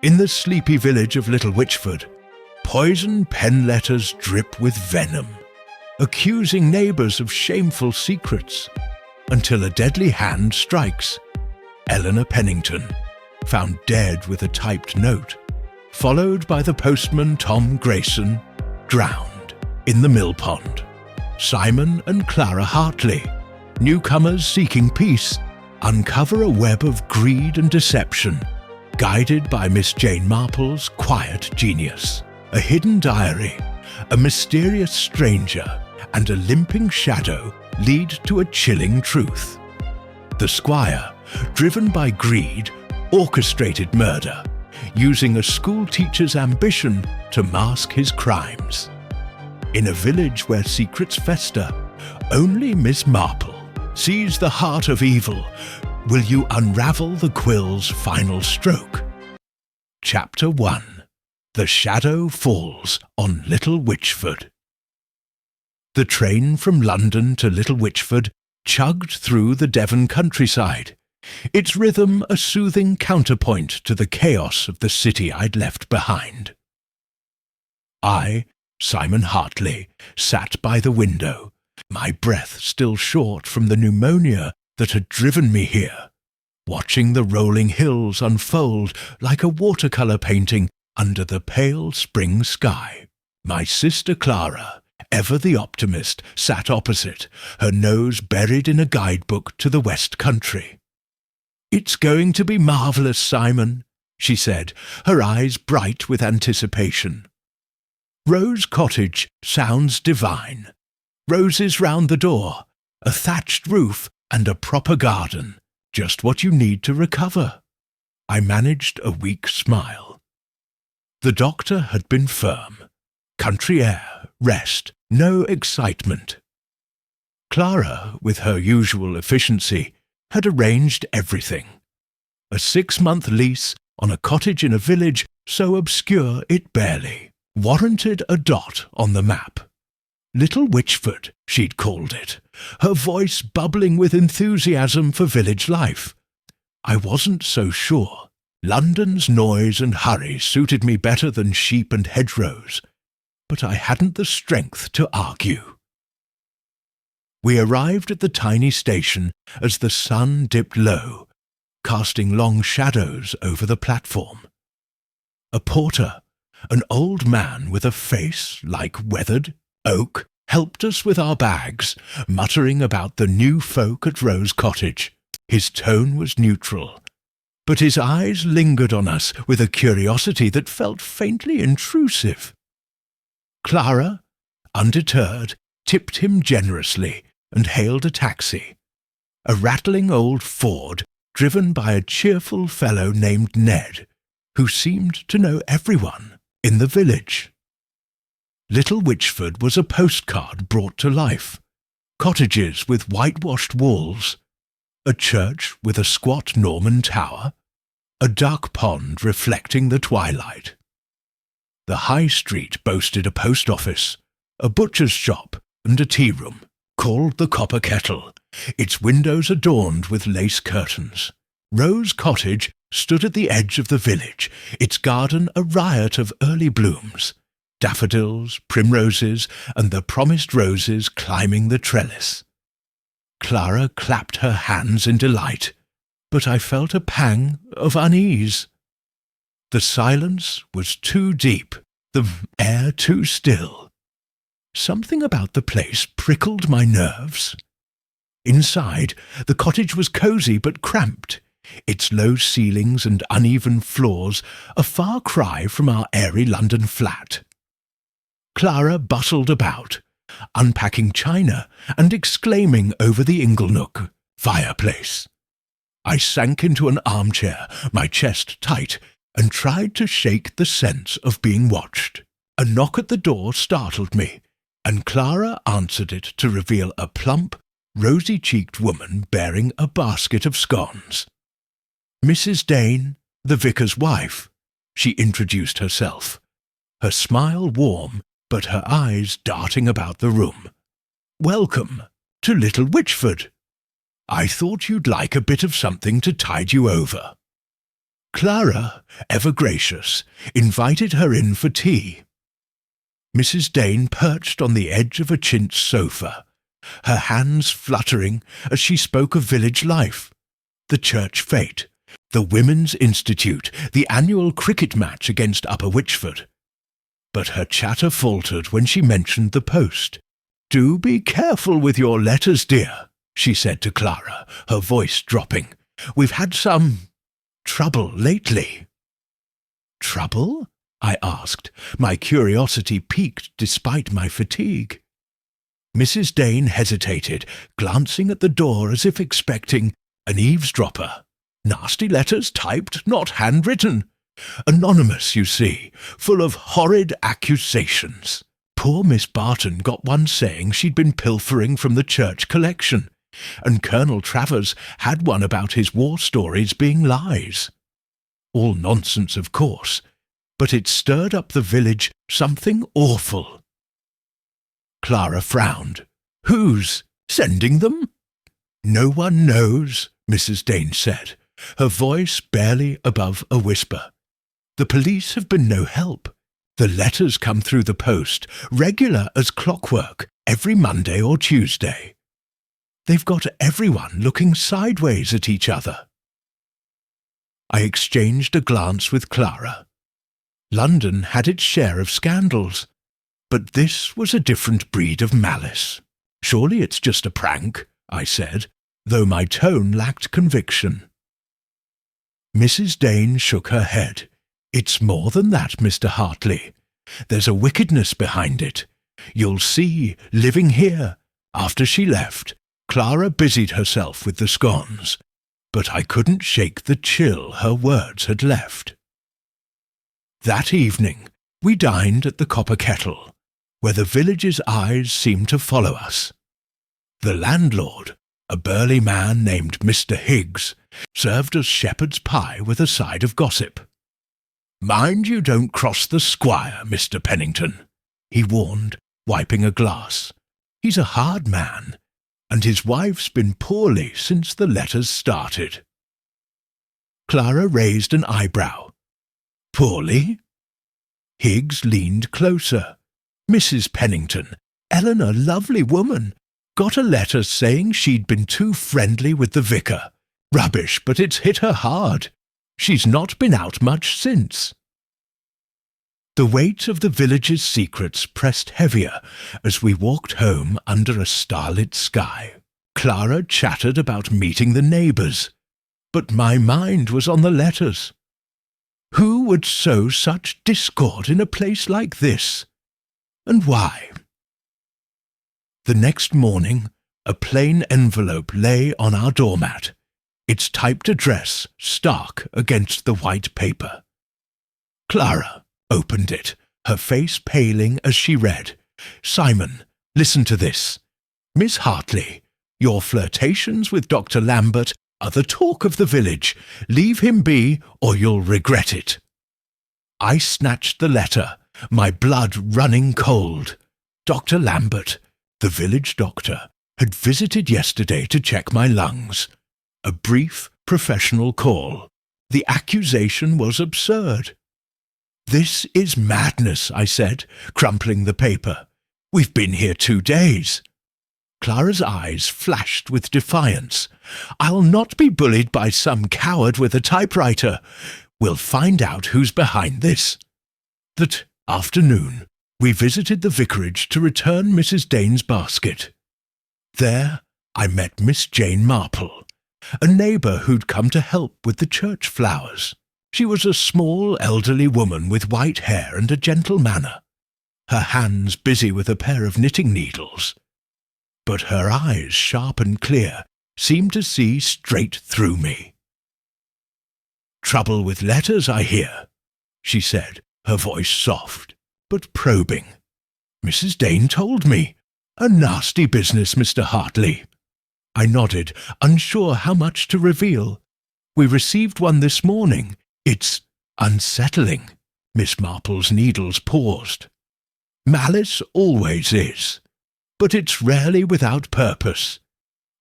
In the sleepy village of Little Wychford, poison pen letters drip with venom, accusing neighbours of shameful secrets, until a deadly hand strikes. Eleanor Pennington, found dead with a typed note, followed by the postman Tom Grayson, drowned in the mill pond. Simon and Clara Hartley, newcomers seeking peace, uncover a web of greed and deception, guided by Miss Jane Marple's quiet genius. A hidden diary, a mysterious stranger, and a limping shadow lead to a chilling truth. The squire, driven by greed, orchestrated murder, using a school teacher's ambition to mask his crimes. In a village where secrets fester, only Miss Marple sees the heart of evil. Will you unravel the quill's final stroke? Chapter 1. The Shadow Falls on Little Wychford. The train from London to Little Wychford chugged through the Devon countryside, its rhythm a soothing counterpoint to the chaos of the city I'd left behind. I, Simon Hartley, sat by the window, my breath still short from the pneumonia that had driven me here, watching the rolling hills unfold like a watercolour painting under the pale spring sky. My sister Clara, ever the optimist, sat opposite, her nose buried in a guidebook to the West Country. "It's going to be marvellous, Simon," she said, her eyes bright with anticipation. "Rose Cottage sounds divine. Roses round the door, a thatched roof, and a proper garden, just what you need to recover." I managed a weak smile. The doctor had been firm. Country air, rest, no excitement. Clara, with her usual efficiency, had arranged everything. A 6-month lease on a cottage in a village so obscure it barely warranted a dot on the map. Little Wychford, she'd called it, her voice bubbling with enthusiasm for village life. I wasn't so sure. London's noise and hurry suited me better than sheep and hedgerows, but I hadn't the strength to argue. We arrived at the tiny station as the sun dipped low, casting long shadows over the platform. A porter, an old man with a face like weathered oak, helped us with our bags, muttering about the new folk at Rose Cottage. His tone was neutral, but his eyes lingered on us with a curiosity that felt faintly intrusive. Clara, undeterred, tipped him generously and hailed a taxi, a rattling old Ford driven by a cheerful fellow named Ned, who seemed to know everyone in the village. Little Wychford was a postcard brought to life. Cottages with whitewashed walls, a church with a squat Norman tower, a duck pond reflecting the twilight. The high street boasted a post office, a butcher's shop, and a tea room, called the Copper Kettle, its windows adorned with lace curtains. Rose Cottage stood at the edge of the village, its garden a riot of early blooms, daffodils, primroses, and the promised roses climbing the trellis. Clara clapped her hands in delight, but I felt a pang of unease. The silence was too deep, the air too still. Something about the place prickled my nerves. Inside, the cottage was cosy but cramped, its low ceilings and uneven floors a far cry from our airy London flat. Clara bustled about, unpacking china and exclaiming over the inglenook fireplace. I sank into an armchair, my chest tight, and tried to shake the sense of being watched. A knock at the door startled me, and Clara answered it to reveal a plump, rosy-cheeked woman bearing a basket of scones. "Mrs. Dane, the vicar's wife," she introduced herself, her smile warm, but her eyes darting about the room. "Welcome to Little Wychford. I thought you'd like a bit of something to tide you over." Clara, ever gracious, invited her in for tea. Mrs. Dane perched on the edge of a chintz sofa, her hands fluttering as she spoke of village life, the church fete, the Women's Institute, the annual cricket match against Upper Wychford. But her chatter faltered when she mentioned the post. "Do be careful with your letters, dear," she said to Clara, her voice dropping. "We've had some trouble lately." "Trouble?" I asked, my curiosity piqued despite my fatigue. Mrs. Dane hesitated, glancing at the door as if expecting an eavesdropper. "Nasty letters typed, not handwritten. Anonymous, you see, full of horrid accusations. Poor Miss Barton got one saying she'd been pilfering from the church collection, and Colonel Travers had one about his war stories being lies. All nonsense, of course, but it stirred up the village something awful." Clara frowned. "Who's sending them?" "No one knows," Mrs. Dane said, her voice barely above a whisper. "The police have been no help. The letters come through the post, regular as clockwork, every Monday or Tuesday. They've got everyone looking sideways at each other." I exchanged a glance with Clara. London had its share of scandals, but this was a different breed of malice. "Surely it's just a prank," I said, though my tone lacked conviction. Mrs. Dane shook her head. "It's more than that, Mr. Hartley. There's a wickedness behind it. You'll see, living here." After she left, Clara busied herself with the scones, but I couldn't shake the chill her words had left. That evening we dined at the Copper Kettle, where the village's eyes seemed to follow us. The landlord, a burly man named Mr. Higgs, served us shepherd's pie with a side of gossip. "Mind you don't cross the squire, Mr. Pennington," he warned, wiping a glass. "He's a hard man, and his wife's been poorly since the letters started." Clara raised an eyebrow. "Poorly?" Higgs leaned closer. "Mrs. Pennington, Eleanor, lovely woman, got a letter saying she'd been too friendly with the vicar. Rubbish, but it's hit her hard. She's not been out much since." The weight of the village's secrets pressed heavier as we walked home under a starlit sky. Clara chattered about meeting the neighbours, but my mind was on the letters. Who would sow such discord in a place like this? And why? The next morning, a plain envelope lay on our doormat, its typed address stark against the white paper. Clara opened it, her face paling as she read. "Simon, listen to this. Miss Hartley, your flirtations with Dr. Lambert are the talk of the village. Leave him be, or you'll regret it." I snatched the letter, my blood running cold. Dr. Lambert, the village doctor, had visited yesterday to check my lungs. A brief professional call. The accusation was absurd. "This is madness," I said, crumpling the paper. "We've been here 2 days." Clara's eyes flashed with defiance. "I'll not be bullied by some coward with a typewriter. We'll find out who's behind this." That afternoon, we visited the vicarage to return Mrs. Dane's basket. There I met Miss Jane Marple, a neighbour who'd come to help with the church flowers. She was a small, elderly woman with white hair and a gentle manner, her hands busy with a pair of knitting needles. But her eyes, sharp and clear, seemed to see straight through me. "Trouble with letters, I hear," she said, her voice soft, but probing. "Mrs. Dane told me. A nasty business, Mr. Hartley." I nodded, unsure how much to reveal. "We received one this morning. It's unsettling." Miss Marple's needles paused. "Malice always is, but it's rarely without purpose.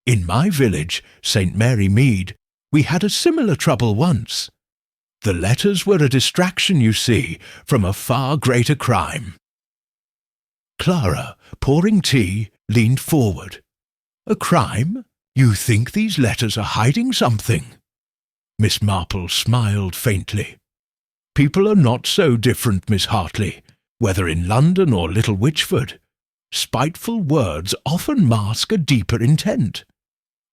In my village, St. Mary Mead, we had a similar trouble once. The letters were a distraction, you see, from a far greater crime. Clara, pouring tea, leaned forward. A crime? You think these letters are hiding something? Miss Marple smiled faintly. People are not so different, Miss Hartley, whether in London or Little Wychford. Spiteful words often mask a deeper intent.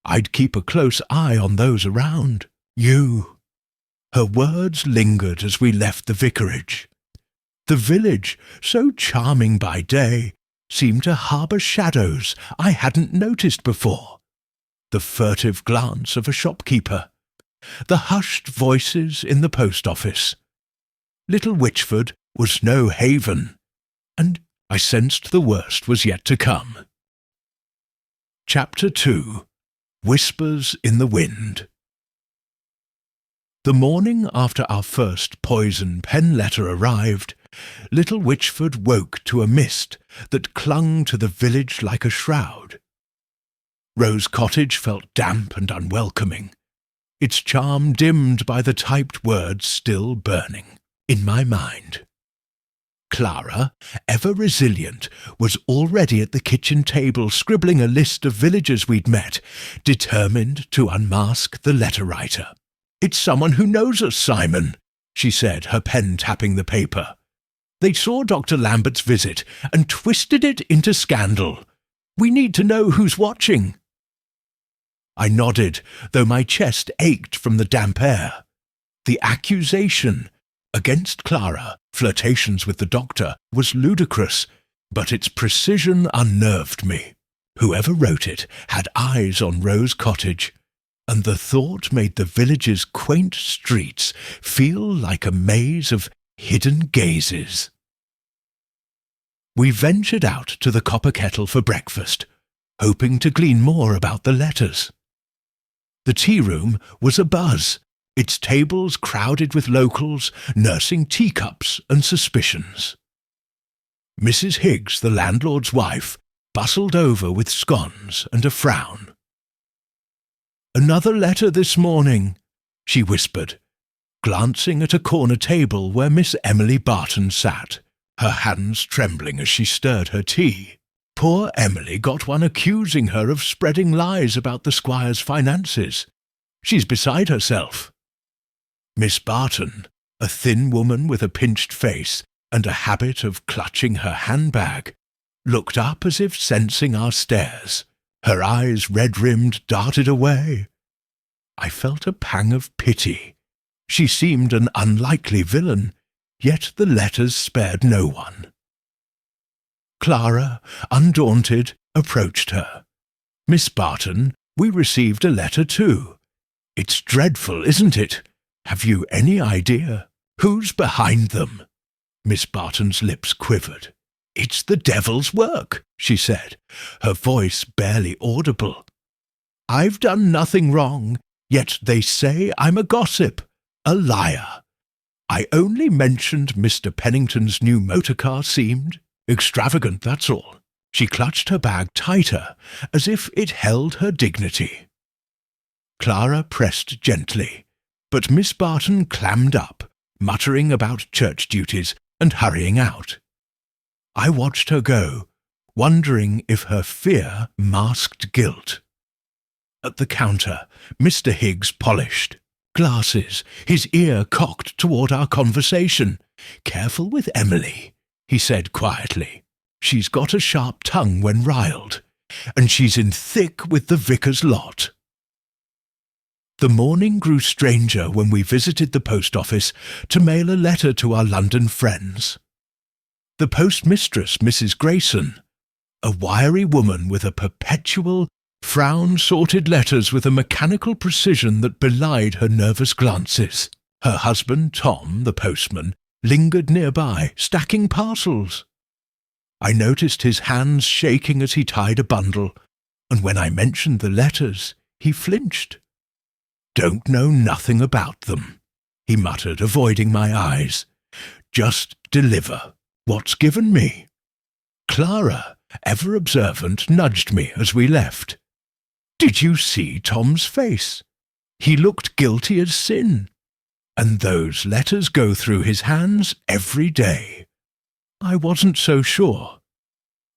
I'd keep a close eye on those around. You. Her words lingered as we left the vicarage. The village, so charming by day, seemed to harbour shadows I hadn't noticed before. The furtive glance of a shopkeeper, the hushed voices in the post office. Little Wychford was no haven, and I sensed the worst was yet to come. Chapter 2. Whispers in the Wind. The morning after our first poison pen letter arrived, Little Wychford woke to a mist that clung to the village like a shroud. Rose Cottage felt damp and unwelcoming, its charm dimmed by the typed words still burning in my mind. Clara, ever resilient, was already at the kitchen table scribbling a list of villagers we'd met, determined to unmask the letter-writer. "It's someone who knows us, Simon," she said, her pen tapping the paper. "They saw Dr. Lambert's visit and twisted it into scandal. We need to know who's watching." I nodded, though my chest ached from the damp air. The accusation against Clara, flirtations with the doctor, was ludicrous, but its precision unnerved me. Whoever wrote it had eyes on Rose Cottage, and the thought made the village's quaint streets feel like a maze of hidden gazes. We ventured out to the Copper Kettle for breakfast, hoping to glean more about the letters. The tea-room was abuzz, its tables crowded with locals, nursing teacups and suspicions. Mrs. Higgs, the landlord's wife, bustled over with scones and a frown. "Another letter this morning," she whispered, glancing at a corner table where Miss Emily Barton sat, her hands trembling as she stirred her tea. Poor Emily got one accusing her of spreading lies about the squire's finances. She's beside herself. Miss Barton, a thin woman with a pinched face and a habit of clutching her handbag, looked up as if sensing our stares. Her eyes, red-rimmed, darted away. I felt a pang of pity. She seemed an unlikely villain, yet the letters spared no one. Clara, undaunted, approached her. "Miss Barton, we received a letter too. It's dreadful, isn't it? Have you any idea? Who's behind them?" Miss Barton's lips quivered. "It's the devil's work," she said, her voice barely audible. "I've done nothing wrong, yet they say I'm a gossip, a liar. I only mentioned Mr. Pennington's new motor car seemed extravagant, that's all." She clutched her bag tighter, as if it held her dignity. Clara pressed gently, but Miss Barton clammed up, muttering about church duties and hurrying out. I watched her go, wondering if her fear masked guilt. At the counter, Mr. Higgs polished. Glasses, his ear cocked toward our conversation. "Careful with Emily," he said quietly. "She's got a sharp tongue when riled, and she's in thick with the vicar's lot." The morning grew stranger when we visited the post office to mail a letter to our London friends. The postmistress, Mrs. Grayson, a wiry woman with a perpetual frown, sorted letters with a mechanical precision that belied her nervous glances. Her husband, Tom, the postman, lingered nearby, stacking parcels. I noticed his hands shaking as he tied a bundle, and when I mentioned the letters, he flinched. "Don't know nothing about them," he muttered, avoiding my eyes. "Just deliver what's given me." Clara, ever observant, nudged me as we left. "Did you see Tom's face? He looked guilty as sin. and those letters go through his hands every day. I wasn't so sure.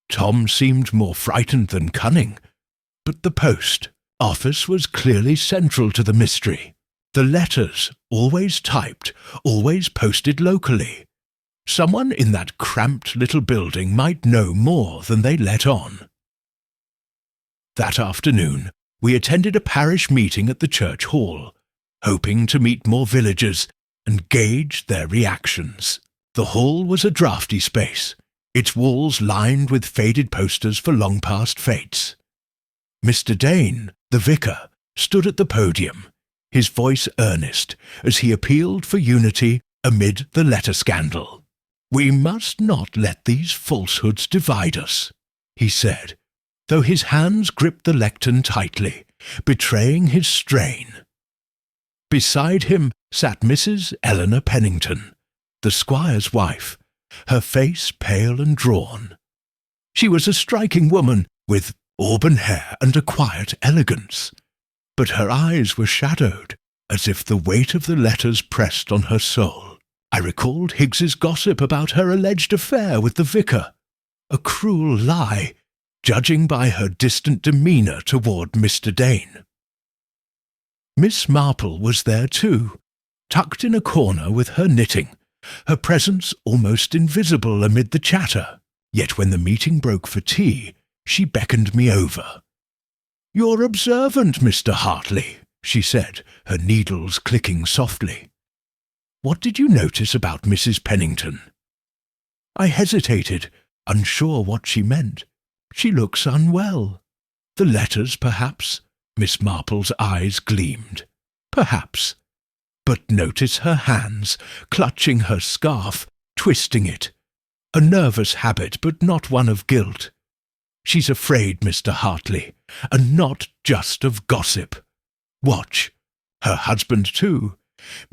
Tom seemed more frightened than cunning, but the post office was clearly central to the mystery. The letters, always typed, always posted locally. Someone in that cramped little building might know more than they let on. That afternoon, we attended a parish meeting at the church hall, hoping to meet more villagers and gauge their reactions. The hall was a draughty space, its walls lined with faded posters for long-past fates. Mr. Dane, the vicar, stood at the podium, his voice earnest, as he appealed for unity amid the letter scandal. "We must not let these falsehoods divide us," he said, though his hands gripped the lectern tightly, betraying his strain. Beside him sat Mrs. Eleanor Pennington, the squire's wife, her face pale and drawn. She was a striking woman, with auburn hair and a quiet elegance, but her eyes were shadowed, as if the weight of the letters pressed on her soul. I recalled Higgs's gossip about her alleged affair with the vicar, a cruel lie, judging by her distant demeanour toward Mr. Dane. Miss Marple was there too, tucked in a corner with her knitting, her presence almost invisible amid the chatter. Yet when the meeting broke for tea, she beckoned me over. "You're observant, Mr. Hartley," she said, her needles clicking softly. "What did you notice about Mrs. Pennington?" I hesitated, unsure what she meant. "She looks unwell." "The letters, perhaps?" Miss Marple's eyes gleamed. "Perhaps. But notice her hands, clutching her scarf, twisting it. A nervous habit, but not one of guilt. She's afraid, Mr. Hartley, and not just of gossip. Watch. Her husband, too.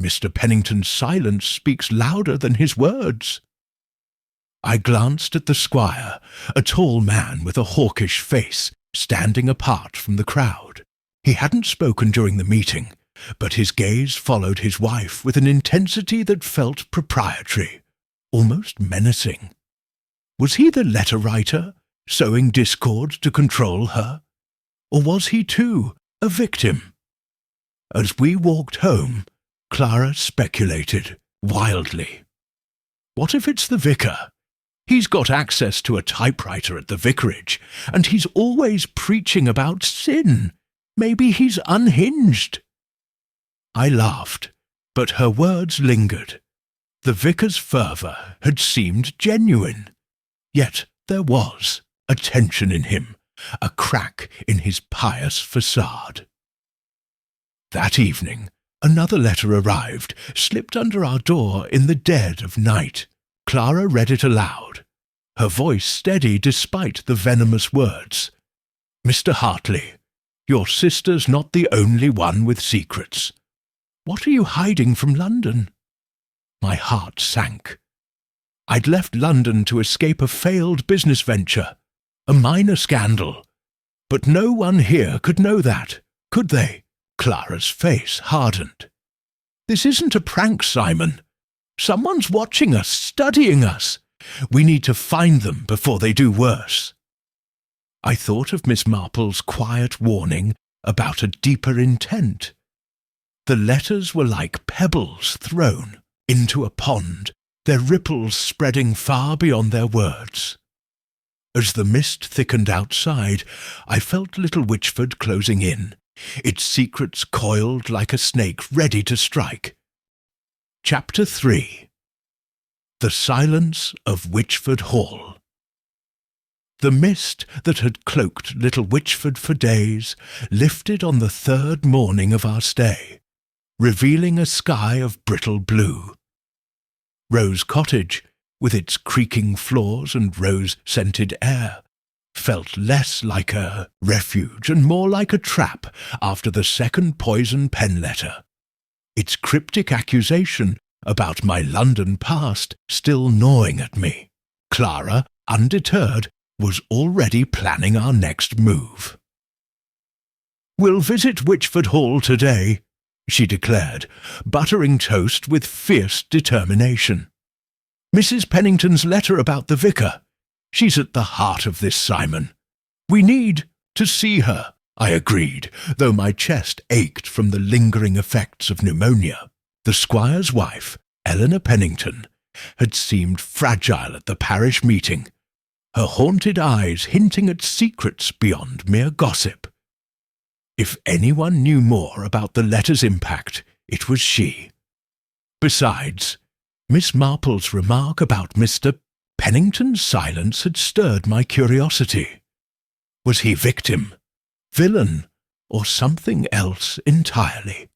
Mr. Pennington's silence speaks louder than his words." I glanced at the squire, a tall man with a hawkish face, standing apart from the crowd. He hadn't spoken during the meeting, but his gaze followed his wife with an intensity that felt proprietary, almost menacing. Was he the letter-writer, sowing discord to control her? Or was he, too, a victim? As we walked home, Clara speculated, wildly. "What if it's the vicar? He's got access to a typewriter at the vicarage, and he's always preaching about sin. Maybe he's unhinged." I laughed, but her words lingered. The vicar's fervour had seemed genuine, yet there was a tension in him, a crack in his pious facade. That evening, another letter arrived, slipped under our door in the dead of night. Clara read it aloud, her voice steady despite the venomous words. "Mr. Hartley, your sister's not the only one with secrets. What are you hiding from London?" My heart sank. I'd left London to escape a failed business venture, a minor scandal. But no one here could know that, could they? Clara's face hardened. "This isn't a prank, Simon. Someone's watching us, studying us. We need to find them before they do worse." I thought of Miss Marple's quiet warning about a deeper intent. The letters were like pebbles thrown into a pond, their ripples spreading far beyond their words. As the mist thickened outside, I felt little Wychford closing in, its secrets coiled like a snake ready to strike. Chapter 3. The Silence of Wychford Hall. The mist that had cloaked little Wychford for days lifted on the third morning of our stay, revealing a sky of brittle blue. Rose Cottage, with its creaking floors and rose-scented air, felt less like a refuge and more like a trap after the second poison pen letter. Its cryptic accusation about my London past still gnawing at me. Clara, undeterred, was already planning our next move. "We'll visit Wychford Hall today," she declared, buttering toast with fierce determination. "Mrs. Pennington's letter about the vicar. She's at the heart of this, Simon. We need to see her," I agreed, though my chest ached from the lingering effects of pneumonia. The squire's wife, Eleanor Pennington, had seemed fragile at the parish meeting, her haunted eyes hinting at secrets beyond mere gossip. If anyone knew more about the letter's impact, it was she. Besides, Miss Marple's remark about Mr. Pennington's silence had stirred my curiosity. Was he victim, villain, or something else entirely?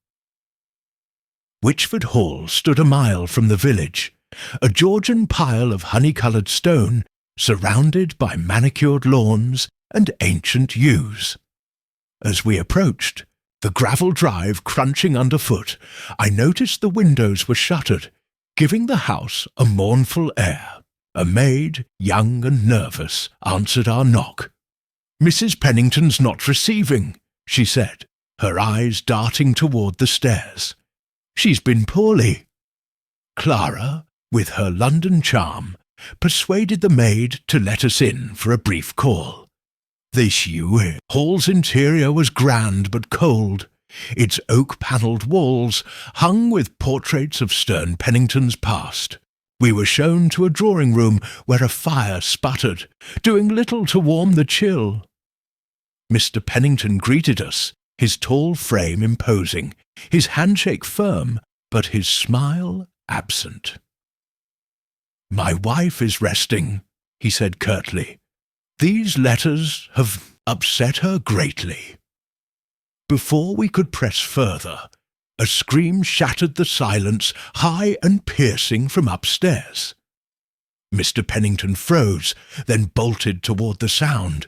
Wychford Hall stood a mile from the village, a Georgian pile of honey-coloured stone surrounded by manicured lawns and ancient yews. As we approached, the gravel drive crunching underfoot, I noticed the windows were shuttered, giving the house a mournful air. A maid, young and nervous, answered our knock. "Mrs. Pennington's not receiving," she said, her eyes darting toward the stairs. "She's been poorly." Clara, with her London charm, persuaded the maid to let us in for a brief call. The hall's interior was grand but cold, its oak-panelled walls hung with portraits of stern Pennington's past. We were shown to a drawing-room where a fire sputtered, doing little to warm the chill. Mr. Pennington greeted us, his tall frame imposing, his handshake firm, but his smile absent. "My wife is resting," he said curtly. "These letters have upset her greatly." Before we could press further, a scream shattered the silence, high and piercing from upstairs. Mr. Pennington froze, then bolted toward the sound.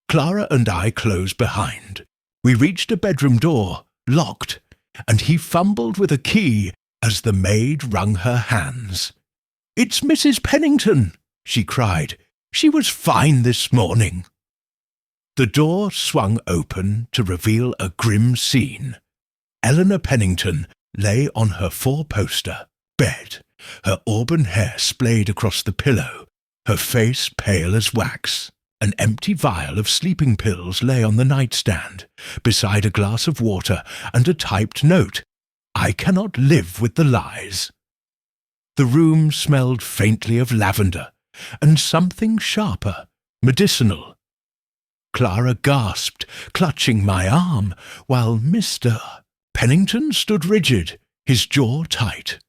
Clara and I closed behind. We reached a bedroom door, locked, and he fumbled with a key as the maid wrung her hands. "It's Mrs. Pennington," she cried. "She was fine this morning." The door swung open to reveal a grim scene. Eleanor Pennington lay on her four-poster bed, her auburn hair splayed across the pillow, her face pale as wax. An empty vial of sleeping pills lay on the nightstand, beside a glass of water and a typed note. "I cannot live with the lies." The room smelled faintly of lavender, and something sharper, medicinal. Clara gasped, clutching my arm, while Mr. Pennington stood rigid, his jaw tight.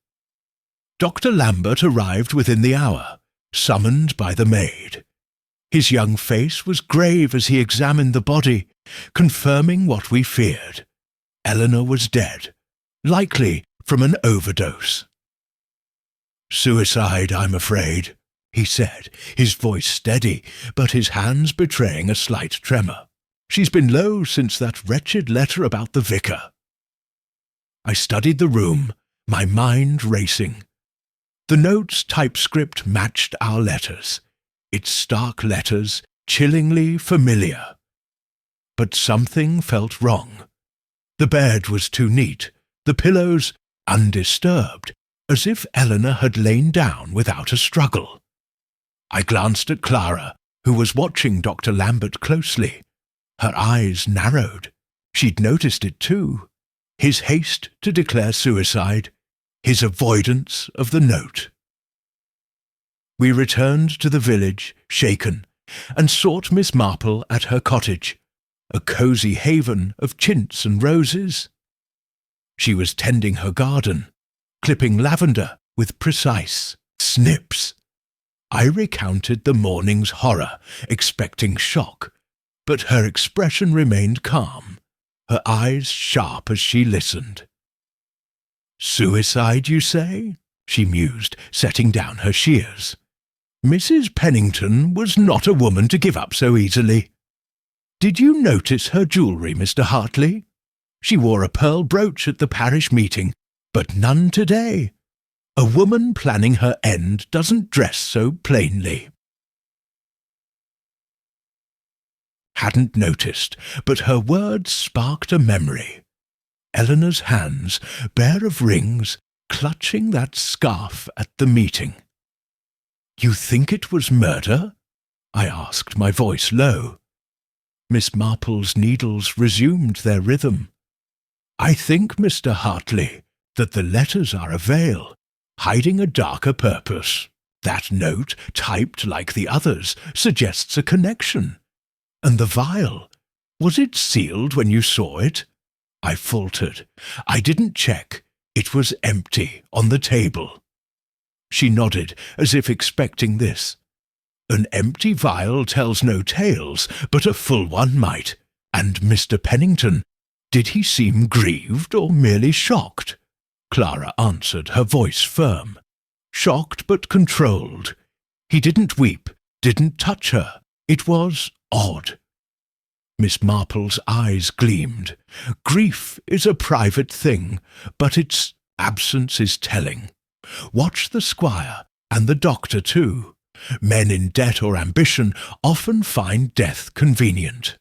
Dr. Lambert arrived within the hour, summoned by the maid. His young face was grave as he examined the body, confirming what we feared. Eleanor was dead, likely from an overdose. "Suicide, I'm afraid," he said, his voice steady, but his hands betraying a slight tremor. "She's been low since that wretched letter about the vicar." I studied the room, my mind racing. The note's typescript matched our letters, its stark letters chillingly familiar. But something felt wrong. The bed was too neat, the pillows undisturbed, as if Eleanor had lain down without a struggle. I glanced at Clara, who was watching Dr. Lambert closely. Her eyes narrowed. She'd noticed it too. His haste to declare suicide, his avoidance of the note. We returned to the village, shaken, and sought Miss Marple at her cottage, a cosy haven of chintz and roses. She was tending her garden, clipping lavender with precise snips. I recounted the morning's horror, expecting shock, but her expression remained calm, her eyes sharp as she listened. "Suicide, you say?" she mused, setting down her shears. "Mrs. Pennington was not a woman to give up so easily. Did you notice her jewellery, Mr. Hartley? She wore a pearl brooch at the parish meeting, but none today. A woman planning her end doesn't dress so plainly." Hadn't noticed, but her words sparked a memory. Eleanor's hands, bare of rings, clutching that scarf at the meeting. "You think it was murder?" I asked, my voice low. Miss Marple's needles resumed their rhythm. "I think, Mr. Hartley, that the letters are a veil, hiding a darker purpose. That note, typed like the others, suggests a connection. And the vial, was it sealed when you saw it?" I faltered. "I didn't check. It was empty on the table." She nodded, as if expecting this. "An empty vial tells no tales, but a full one might. And Mr. Pennington, did he seem grieved or merely shocked?" Clara answered, her voice firm. "Shocked but controlled. He didn't weep, didn't touch her. It was odd." Miss Marple's eyes gleamed. "Grief is a private thing, but its absence is telling. Watch the squire, and the doctor too. Men in debt or ambition often find death convenient."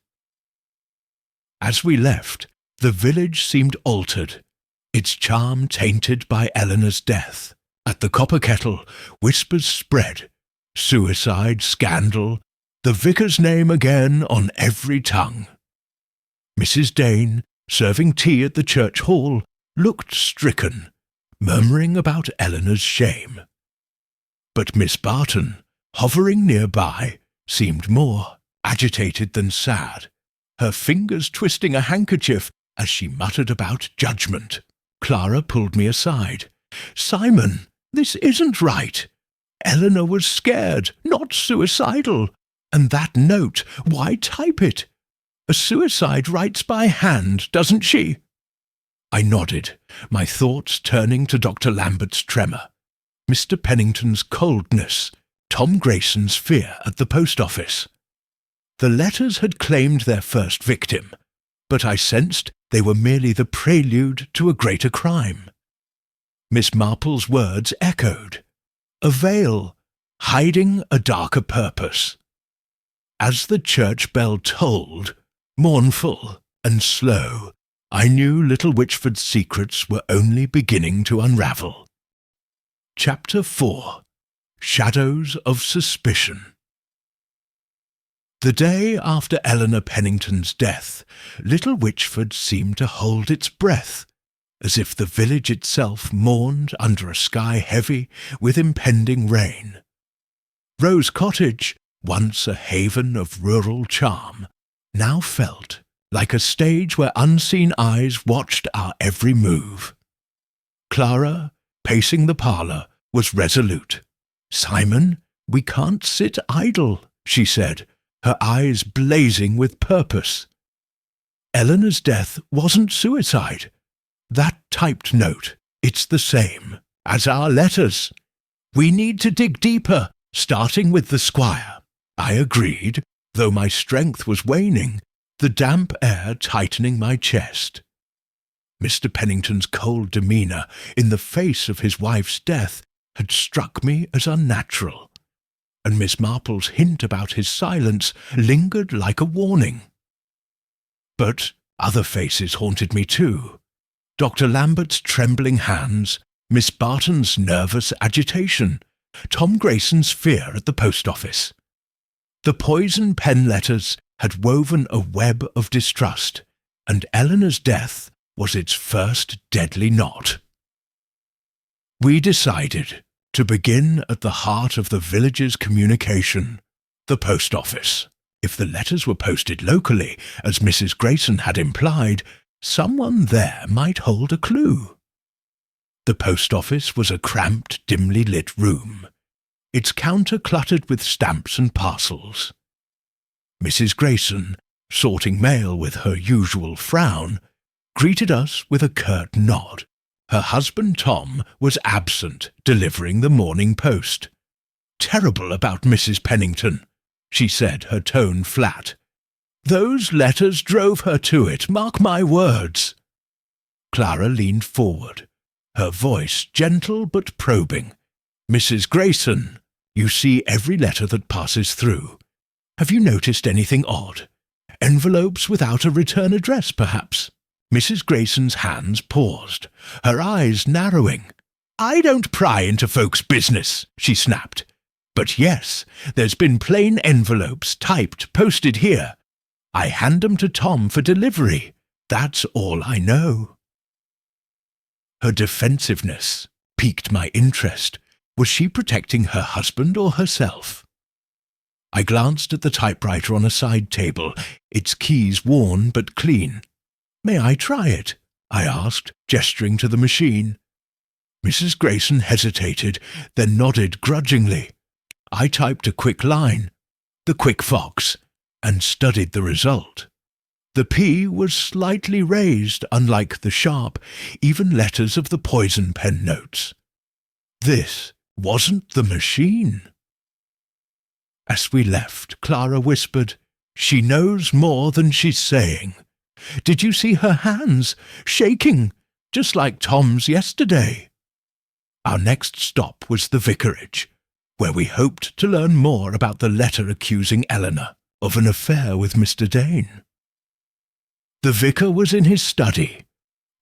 As we left, the village seemed altered, its charm tainted by Eleanor's death. At the Copper Kettle, whispers spread. Suicide, scandal, the vicar's name again on every tongue. Mrs. Dane, serving tea at the church hall, looked stricken, murmuring about Eleanor's shame. But Miss Barton, hovering nearby, seemed more agitated than sad, her fingers twisting a handkerchief as she muttered about judgment. Clara pulled me aside. "Simon, this isn't right. Eleanor was scared, not suicidal. And that note, why type it? A suicide writes by hand, doesn't she?" I nodded, my thoughts turning to Dr. Lambert's tremor, Mr. Pennington's coldness, Tom Grayson's fear at the post office. The letters had claimed their first victim, but I sensed they were merely the prelude to a greater crime. Miss Marple's words echoed. A veil, hiding a darker purpose. As the church bell tolled, mournful and slow, I knew little Wychford's secrets were only beginning to unravel. Chapter 4. Shadows of Suspicion. The day after Eleanor Pennington's death, little Wychford seemed to hold its breath, as if the village itself mourned under a sky heavy with impending rain. Rose Cottage, once a haven of rural charm, now felt like a stage where unseen eyes watched our every move. Clara, pacing the parlour, was resolute. "Simon, we can't sit idle," she said, her eyes blazing with purpose. "Eleanor's death wasn't suicide. That typed note, it's the same as our letters. We need to dig deeper, starting with the squire." I agreed, though my strength was waning, the damp air tightening my chest. Mr. Pennington's cold demeanour in the face of his wife's death had struck me as unnatural, and Miss Marple's hint about his silence lingered like a warning. But other faces haunted me too. Dr. Lambert's trembling hands, Miss Barton's nervous agitation, Tom Grayson's fear at the post office. The poison pen letters had woven a web of distrust, and Eleanor's death was its first deadly knot. We decided to begin at the heart of the village's communication, the post office. If the letters were posted locally, as Mrs. Grayson had implied, someone there might hold a clue. The post office was a cramped, dimly lit room, its counter cluttered with stamps and parcels. Mrs. Grayson, sorting mail with her usual frown, greeted us with a curt nod. Her husband Tom was absent, delivering the Morning Post. "Terrible about Mrs. Pennington," she said, her tone flat. "Those letters drove her to it, mark my words." Clara leaned forward, her voice gentle but probing. "Mrs. Grayson, you see every letter that passes through. Have you noticed anything odd? Envelopes without a return address, perhaps? Mrs. Grayson's hands paused, her eyes narrowing. "I don't pry into folks' business," she snapped. "But yes, there's been plain envelopes, typed, posted here. I hand 'em to Tom for delivery. That's all I know." Her defensiveness piqued my interest. Was she protecting her husband or herself? I glanced at the typewriter on a side table, its keys worn but clean. "May I try it?" I asked, gesturing to the machine. Mrs. Grayson hesitated, then nodded grudgingly. I typed a quick line, "The Quick Fox," and studied the result. The P was slightly raised, unlike the sharp, even letters of the poison pen notes. This wasn't the machine. As we left, Clara whispered, "She knows more than she's saying. Did you see her hands? Shaking, just like Tom's yesterday." Our next stop was the vicarage, where we hoped to learn more about the letter accusing Eleanor of an affair with Mr. Dane. The vicar was in his study,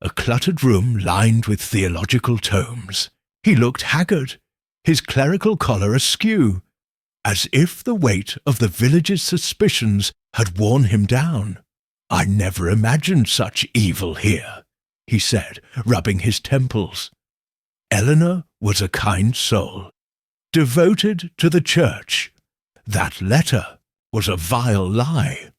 a cluttered room lined with theological tomes. He looked haggard, his clerical collar askew, as if the weight of the village's suspicions had worn him down. "I never imagined such evil here," he said, rubbing his temples. Eleanor was a kind soul, devoted to the church. That letter was a vile lie.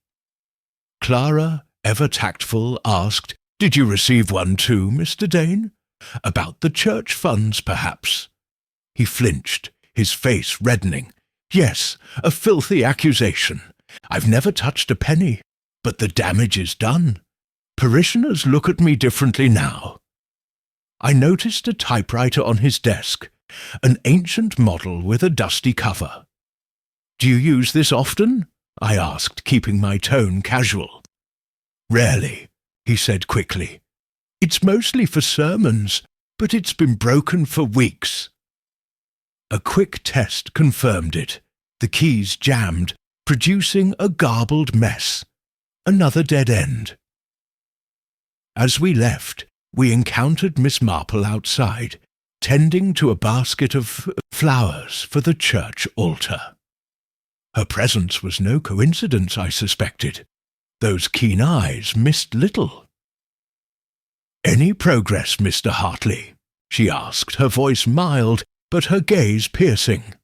Clara, ever tactful, asked, "Did you receive one too, Mr. Dane? About the church funds, perhaps?" He flinched, his face reddening. "Yes, a filthy accusation. I've never touched a penny. But the damage is done. Parishioners look at me differently now." I noticed a typewriter on his desk, an ancient model with a dusty cover. "Do you use this often?" I asked, keeping my tone casual. "Rarely," he said quickly. "It's mostly for sermons, but it's been broken for weeks." A quick test confirmed it. The keys jammed, producing a garbled mess. Another dead end. As we left, we encountered Miss Marple outside, tending to a basket of flowers for the church altar. Her presence was no coincidence, I suspected. Those keen eyes missed little. "Any progress, Mr. Hartley?" she asked, her voice mild, but her gaze piercing.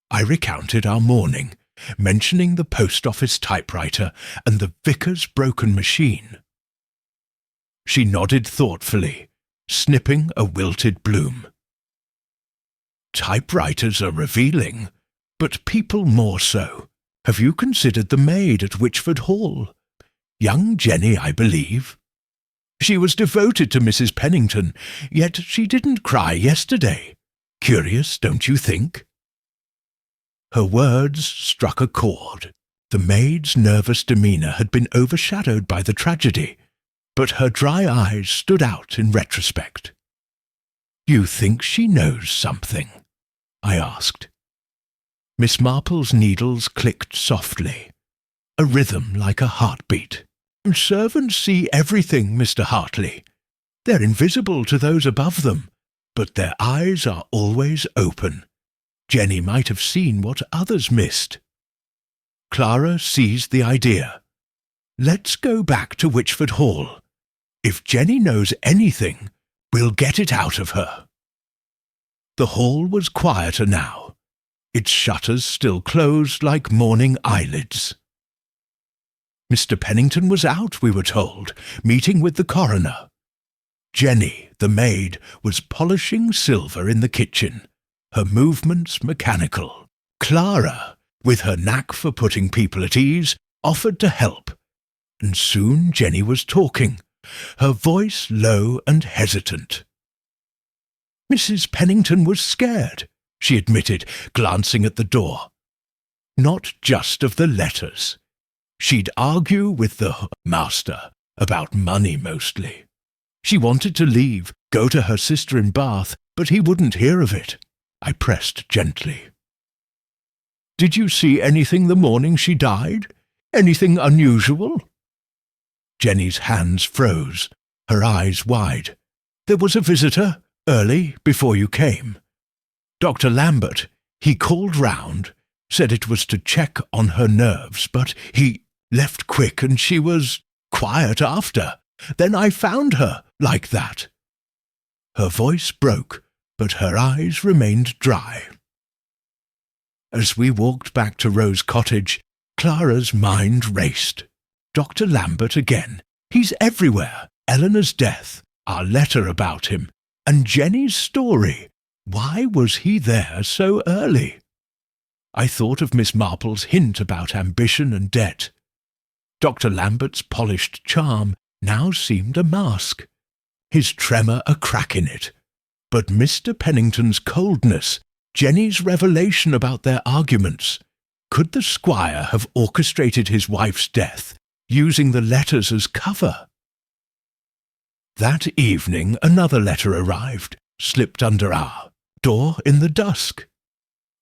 I recounted our morning, mentioning the post office typewriter and the vicar's broken machine. She nodded thoughtfully, snipping a wilted bloom. "Typewriters are revealing, but people more so. Have you considered the maid at Wychford Hall? Young Jenny, I believe. She was devoted to Mrs. Pennington, yet she didn't cry yesterday. Curious, don't you think?" Her words struck a chord. The maid's nervous demeanour had been overshadowed by the tragedy, but her dry eyes stood out in retrospect. "You think she knows something?" I asked. Miss Marple's needles clicked softly, a rhythm like a heartbeat. "Servants see everything, Mr. Hartley. They're invisible to those above them, but their eyes are always open. Jenny might have seen what others missed." Clara seized the idea. "Let's go back to Wychford Hall. If Jenny knows anything, we'll get it out of her." The hall was quieter now, its shutters still closed like mourning eyelids. Mr. Pennington was out, we were told, meeting with the coroner. Jenny, the maid, was polishing silver in the kitchen, her movements mechanical. Clara, with her knack for putting people at ease, offered to help, and soon Jenny was talking, her voice low and hesitant. "Mrs. Pennington was scared," she admitted, glancing at the door. "Not just of the letters. She'd argue with the master, about money mostly. She wanted to leave, go to her sister in Bath, but he wouldn't hear of it." I pressed gently. "Did you see anything the morning she died? Anything unusual?" Jenny's hands froze, her eyes wide. "There was a visitor, early, before you came. Dr. Lambert, he called round, said it was to check on her nerves, but he left quick and she was quiet after. Then I found her like that." Her voice broke, but her eyes remained dry. As we walked back to Rose Cottage, Clara's mind raced. Dr. Lambert again. He's everywhere. Eleanor's death, our letter about him, and Jenny's story. Why was he there so early? I thought of Miss Marple's hint about ambition and debt. Dr. Lambert's polished charm now seemed a mask, his tremor a crack in it. But Mr. Pennington's coldness, Jenny's revelation about their arguments, could the squire have orchestrated his wife's death, using the letters as cover? That evening another letter arrived, slipped under our door in the dusk.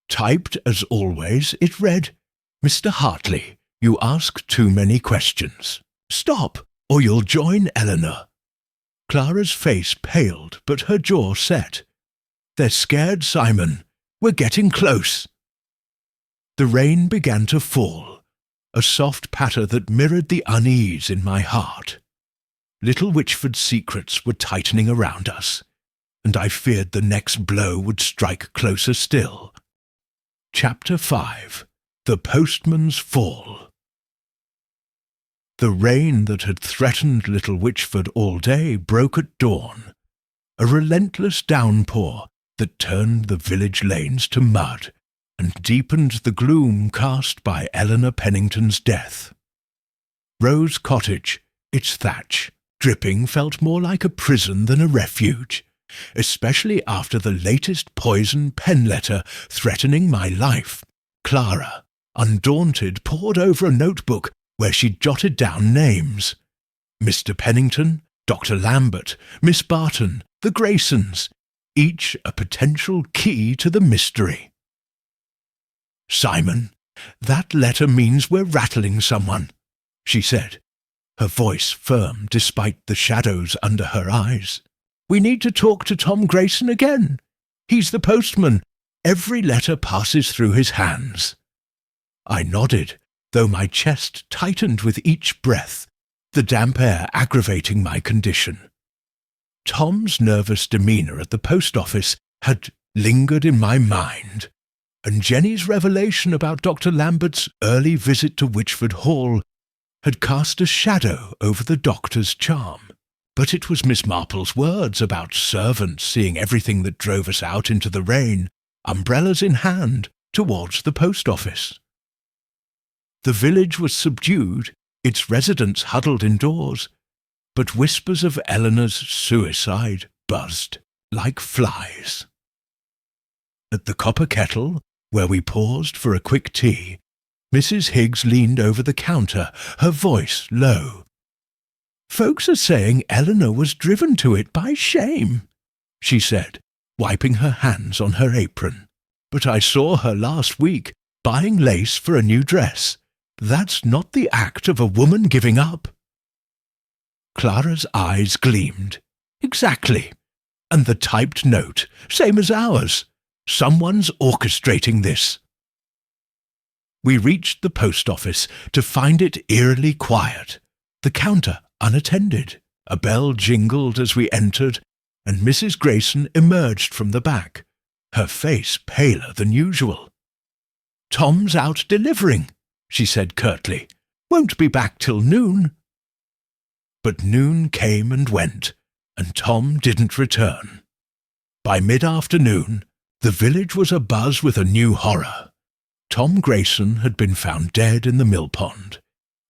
Typed as always, it read, "Mr. Hartley, you ask too many questions. Stop, or you'll join Eleanor." Clara's face paled, but her jaw set. "They're scared, Simon. We're getting close." The rain began to fall, a soft patter that mirrored the unease in my heart. Little Wychford's secrets were tightening around us, and I feared the next blow would strike closer still. Chapter 5. The Postman's Fall. The rain that had threatened Little Wychford all day broke at dawn, a relentless downpour that turned the village lanes to mud and deepened the gloom cast by Eleanor Pennington's death. Rose Cottage, its thatch, dripping, felt more like a prison than a refuge, especially after the latest poison pen letter threatening my life. Clara, undaunted, pored over a notebook where she jotted down names. Mr. Pennington, Dr. Lambert, Miss Barton, the Graysons, each a potential key to the mystery. "Simon, that letter means we're rattling someone," she said, her voice firm despite the shadows under her eyes. "We need to talk to Tom Grayson again. He's the postman. Every letter passes through his hands." I nodded, though my chest tightened with each breath, the damp air aggravating my condition. Tom's nervous demeanour at the post office had lingered in my mind, and Jenny's revelation about Dr. Lambert's early visit to Wychford Hall had cast a shadow over the doctor's charm. But it was Miss Marple's words about servants seeing everything that drove us out into the rain, umbrellas in hand, towards the post office. The village was subdued, its residents huddled indoors, but whispers of Eleanor's suicide buzzed like flies. At the Copper Kettle, where we paused for a quick tea, Mrs. Higgs leaned over the counter, her voice low. "Folks are saying Eleanor was driven to it by shame," she said, wiping her hands on her apron. "But I saw her last week, buying lace for a new dress. That's not the act of a woman giving up." Clara's eyes gleamed. "Exactly. And the typed note, same as ours. Someone's orchestrating this." We reached the post office to find it eerily quiet, the counter unattended. A bell jingled as we entered, and Mrs. Grayson emerged from the back, her face paler than usual. "Tom's out delivering," she said curtly. "Won't be back till noon." But noon came and went, and Tom didn't return. By mid-afternoon, the village was abuzz with a new horror. Tom Grayson had been found dead in the mill pond,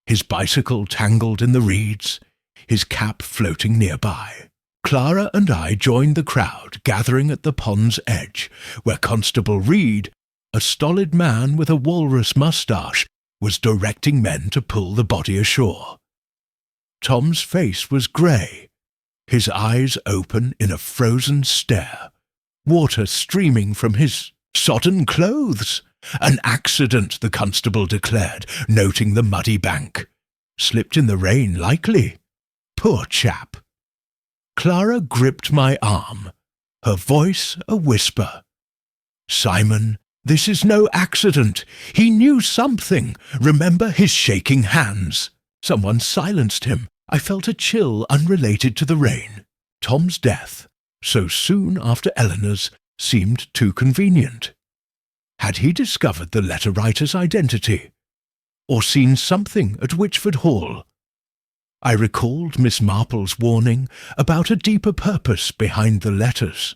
his bicycle tangled in the reeds, his cap floating nearby. Clara and I joined the crowd gathering at the pond's edge, where Constable Reed, a stolid man with a walrus moustache, was directing men to pull the body ashore. Tom's face was grey, his eyes open in a frozen stare, water streaming from his sodden clothes. "An accident," the constable declared, noting the muddy bank. "Slipped in the rain, likely," Poor chap. Clara gripped my arm, her voice a whisper. Simon, this is no accident. He knew something. Remember his shaking hands. Someone silenced him. I felt a chill unrelated to the rain. Tom's death, so soon after Eleanor's, seemed too convenient. Had he discovered the letter-writer's identity? Or seen something at Wychford Hall? I recalled Miss Marple's warning about a deeper purpose behind the letters,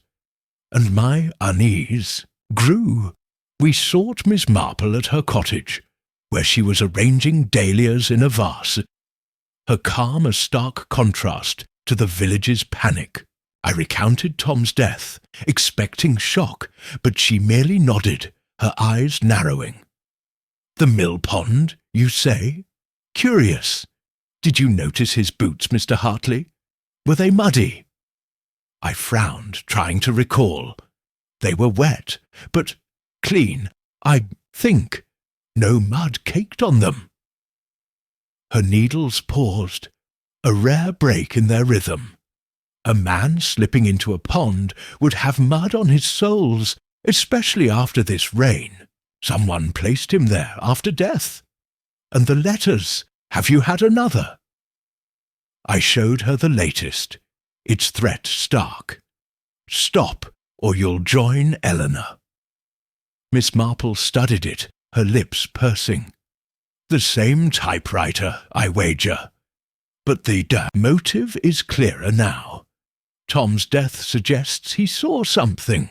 and my unease grew. We sought Miss Marple at her cottage, where she was arranging dahlias in a vase, her calm a stark contrast to the village's panic. I recounted Tom's death, expecting shock, but she merely nodded, her eyes narrowing. The mill pond, you say? Curious. Did you notice his boots, Mr. Hartley? Were they muddy? I frowned, trying to recall. They were wet, but clean, I think. No mud caked on them. Her needles paused, a rare break in their rhythm. A man slipping into a pond would have mud on his soles, especially after this rain. Someone placed him there after death. And the letters, have you had another? I showed her the latest, its threat stark. Stop, or you'll join Eleanor. Miss Marple studied it, her lips pursing. The same typewriter, I wager. But the motive is clearer now. Tom's death suggests he saw something.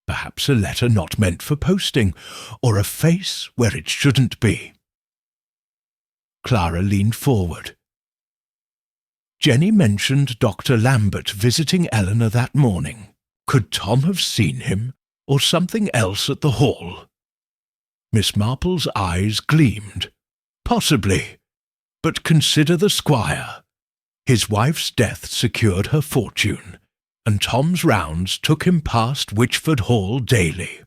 Perhaps a letter not meant for posting, or a face where it shouldn't be. Clara leaned forward. Jenny mentioned Dr. Lambert visiting Eleanor that morning. Could Tom have seen him, or something else at the hall? Miss Marple's eyes gleamed. Possibly. But consider the squire. His wife's death secured her fortune, and Tom's rounds took him past Wychford Hall daily.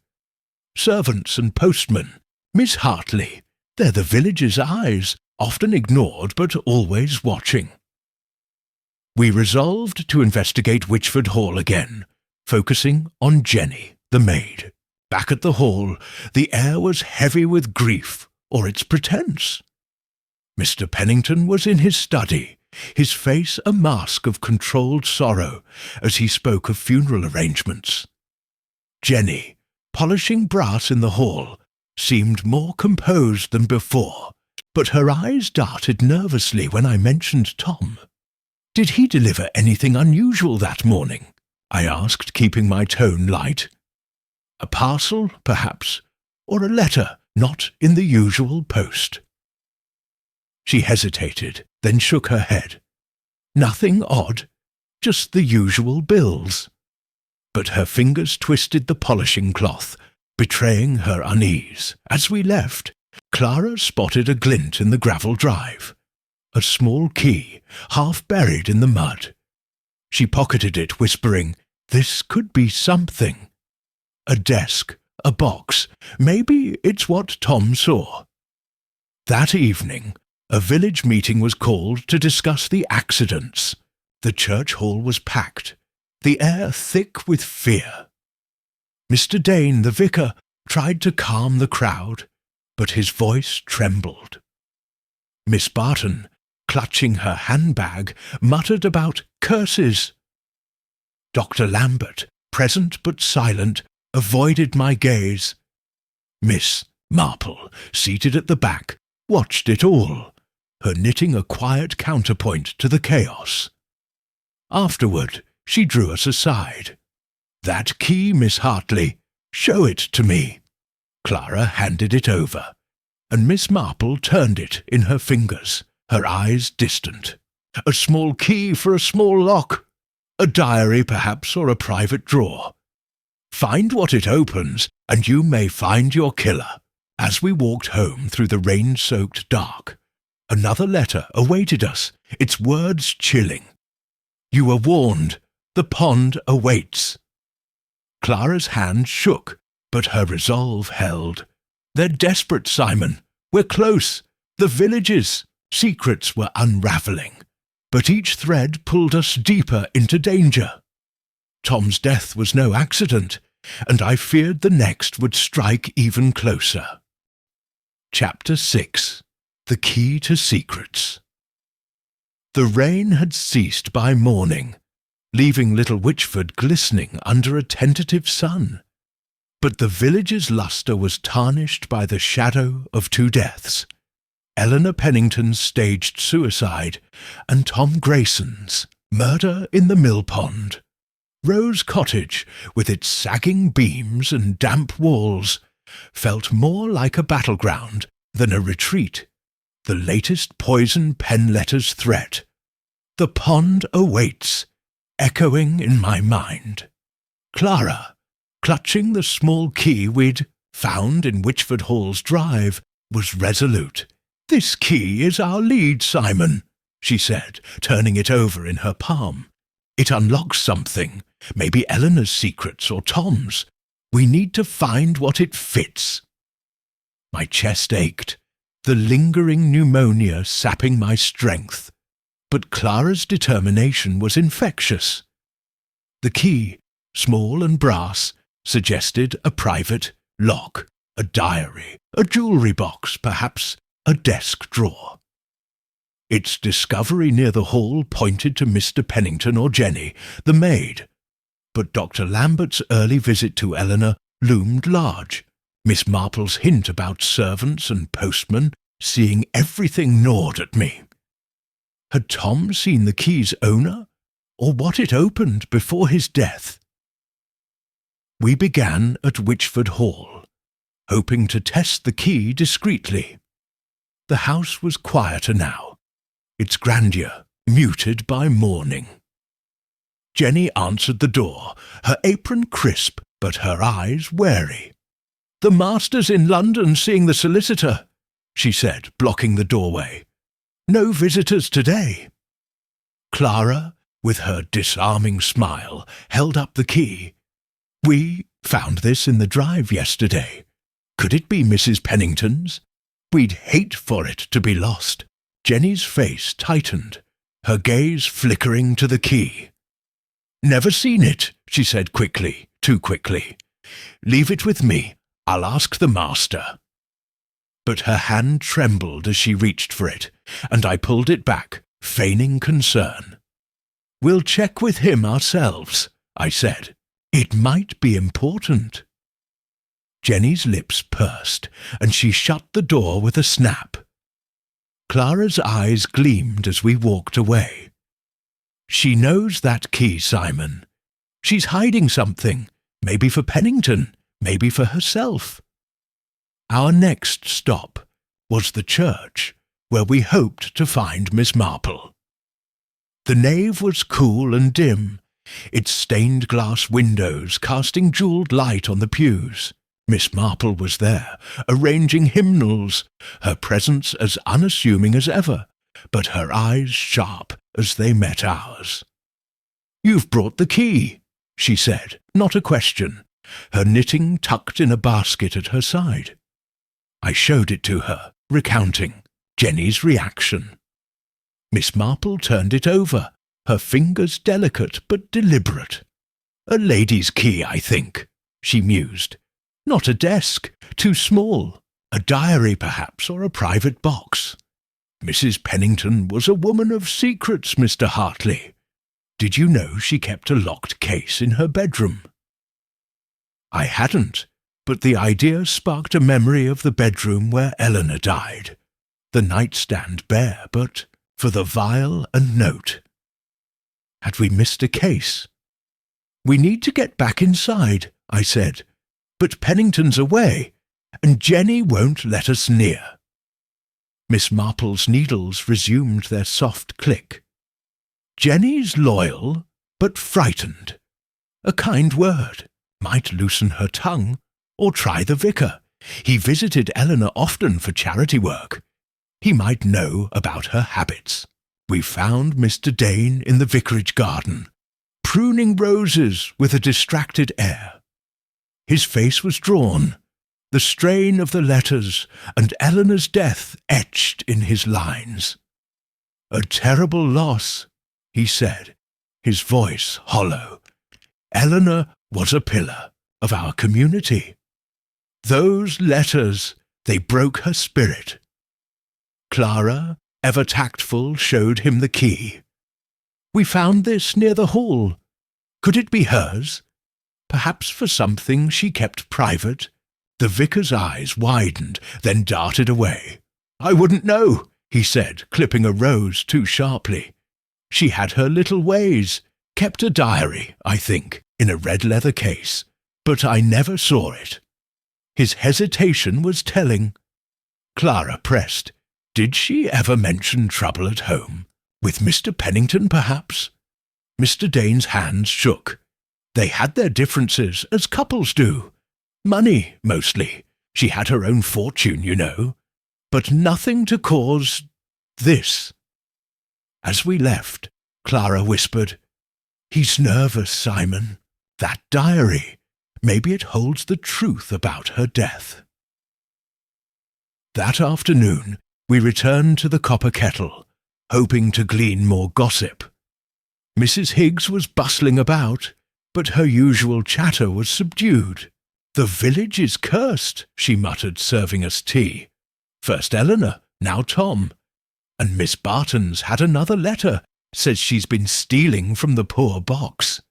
Servants and postmen, Miss Hartley, they're the village's eyes, often ignored but always watching. We resolved to investigate Wychford Hall again, focusing on Jenny, the maid. Back at the hall, the air was heavy with grief, or its pretense. Mr. Pennington was in his study, his face a mask of controlled sorrow as he spoke of funeral arrangements. Jenny, polishing brass in the hall, seemed more composed than before, but her eyes darted nervously when I mentioned Tom. Did he deliver anything unusual that morning? I asked, keeping my tone light. A parcel, perhaps, or a letter not in the usual post. She hesitated, then shook her head. Nothing odd, just the usual bills. But her fingers twisted the polishing cloth, betraying her unease. As we left, Clara spotted a glint in the gravel drive. A small key, half buried in the mud. She pocketed it, whispering, "This could be something." A desk, a box, maybe it's what Tom saw. That evening, a village meeting was called to discuss the accidents. The church hall was packed, the air thick with fear. Mr. Dane, the vicar, tried to calm the crowd, but his voice trembled. Miss Barton, clutching her handbag, muttered about curses. Dr. Lambert, present but silent, avoided my gaze. Miss Marple, seated at the back, watched it all, her knitting a quiet counterpoint to the chaos. Afterward, she drew us aside. "That key, Miss Hartley, show it to me." Clara handed it over, and Miss Marple turned it in her fingers, her eyes distant. A small key for a small lock. A diary, perhaps, or a private drawer. Find what it opens, and you may find your killer. As we walked home through the rain-soaked dark, another letter awaited us, its words chilling. "You were warned. The pond awaits." Clara's hand shook, but her resolve held. "They're desperate, Simon. We're close. The villages." Secrets were unravelling. but each thread pulled us deeper into danger. Tom's death was no accident, and I feared the next would strike even closer. Chapter 6. The Key to Secrets. The rain had ceased by morning, leaving little Wychford glistening under a tentative sun. But the village's lustre was tarnished by the shadow of two deaths: Eleanor Pennington's staged suicide and Tom Grayson's murder in the mill pond. Rose Cottage, with its sagging beams and damp walls, felt more like a battleground than a retreat. The latest poison pen letter's threat. The pond awaits, echoing in my mind. Clara, clutching the small key we'd found in Wychford Hall's drive, was resolute. "This key is our lead, Simon," she said, turning it over in her palm. "It unlocks something, maybe Eleanor's secrets or Tom's. We need to find what it fits." My chest ached, the lingering pneumonia sapping my strength, but Clara's determination was infectious. The key, small and brass, suggested a private lock, a diary, a jewellery box, perhaps a desk drawer. Its discovery near the hall pointed to Mr. Pennington or Jenny, the maid, but Dr. Lambert's early visit to Eleanor loomed large. Miss Marple's hint about servants and postmen seeing everything gnawed at me. Had Tom seen the key's owner, or what it opened before his death? We began at Wychford Hall, hoping to test the key discreetly. The house was quieter now, its grandeur muted by mourning. Jenny answered the door, her apron crisp but her eyes wary. "The master's in London seeing the solicitor," she said, blocking the doorway. "No visitors today." Clara, with her disarming smile, held up the key. "We found this in the drive yesterday. Could it be Mrs. Pennington's? We'd hate for it to be lost." Jenny's face tightened, her gaze flickering to the key. "Never seen it," she said quickly, too quickly. "Leave it with me. I'll ask the master." But her hand trembled as she reached for it, and I pulled it back, feigning concern. "We'll check with him ourselves," I said. "It might be important." Jenny's lips pursed, and she shut the door with a snap. Clara's eyes gleamed as we walked away. "She knows that key, Simon. She's hiding something, maybe for Pennington, maybe for herself." Our next stop was the church, where we hoped to find Miss Marple. The nave was cool and dim, its stained glass windows casting jewelled light on the pews. Miss Marple was there, arranging hymnals, her presence as unassuming as ever, but her eyes sharp as they met ours. "You've brought the key," she said, not a question, her knitting tucked in a basket at her side. I showed it to her, recounting Jenny's reaction. Miss Marple turned it over, her fingers delicate but deliberate. "A lady's key, I think," she mused. "Not a desk, too small. A diary, perhaps, or a private box. Mrs. Pennington was a woman of secrets, Mr. Hartley. Did you know she kept a locked case in her bedroom?" I hadn't, but the idea sparked a memory of the bedroom where Eleanor died. The nightstand bare, but for the vial and note. Had we missed a case? "We need to get back inside," I said, "but Pennington's away, and Jenny won't let us near." Miss Marple's needles resumed their soft click. "Jenny's loyal, but frightened. A kind word might loosen her tongue, or try the vicar. He visited Eleanor often for charity work. He might know about her habits." We found Mr. Dane in the vicarage garden, pruning roses with a distracted air. His face was drawn, the strain of the letters and Eleanor's death etched in his lines. "A terrible loss," he said, his voice hollow. "Eleanor was a pillar of our community. Those letters, they broke her spirit. Clara, ever tactful, showed him the key. We found this near the hall. Could it be hers? Perhaps for something she kept private?" The vicar's eyes widened, then darted away. "I wouldn't know," he said, clipping a rose too sharply. "She had her little ways, kept a diary, I think, in a red leather case, but I never saw it." His hesitation was telling. Clara pressed. "Did she ever mention trouble at home? With Mr. Pennington, perhaps?" Mr. Dane's hands shook. They had their differences, as couples do. Money, mostly. She had her own fortune, you know. But nothing to cause this. As we left, Clara whispered, "He's nervous, Simon. That diary. Maybe it holds the truth about her death." That afternoon, we returned to the Copper Kettle, hoping to glean more gossip. Mrs. Higgs was bustling about, but her usual chatter was subdued. "The village is cursed," she muttered, serving us tea. "First Eleanor, now Tom. And Miss Barton's had another letter, says she's been stealing from the poor box."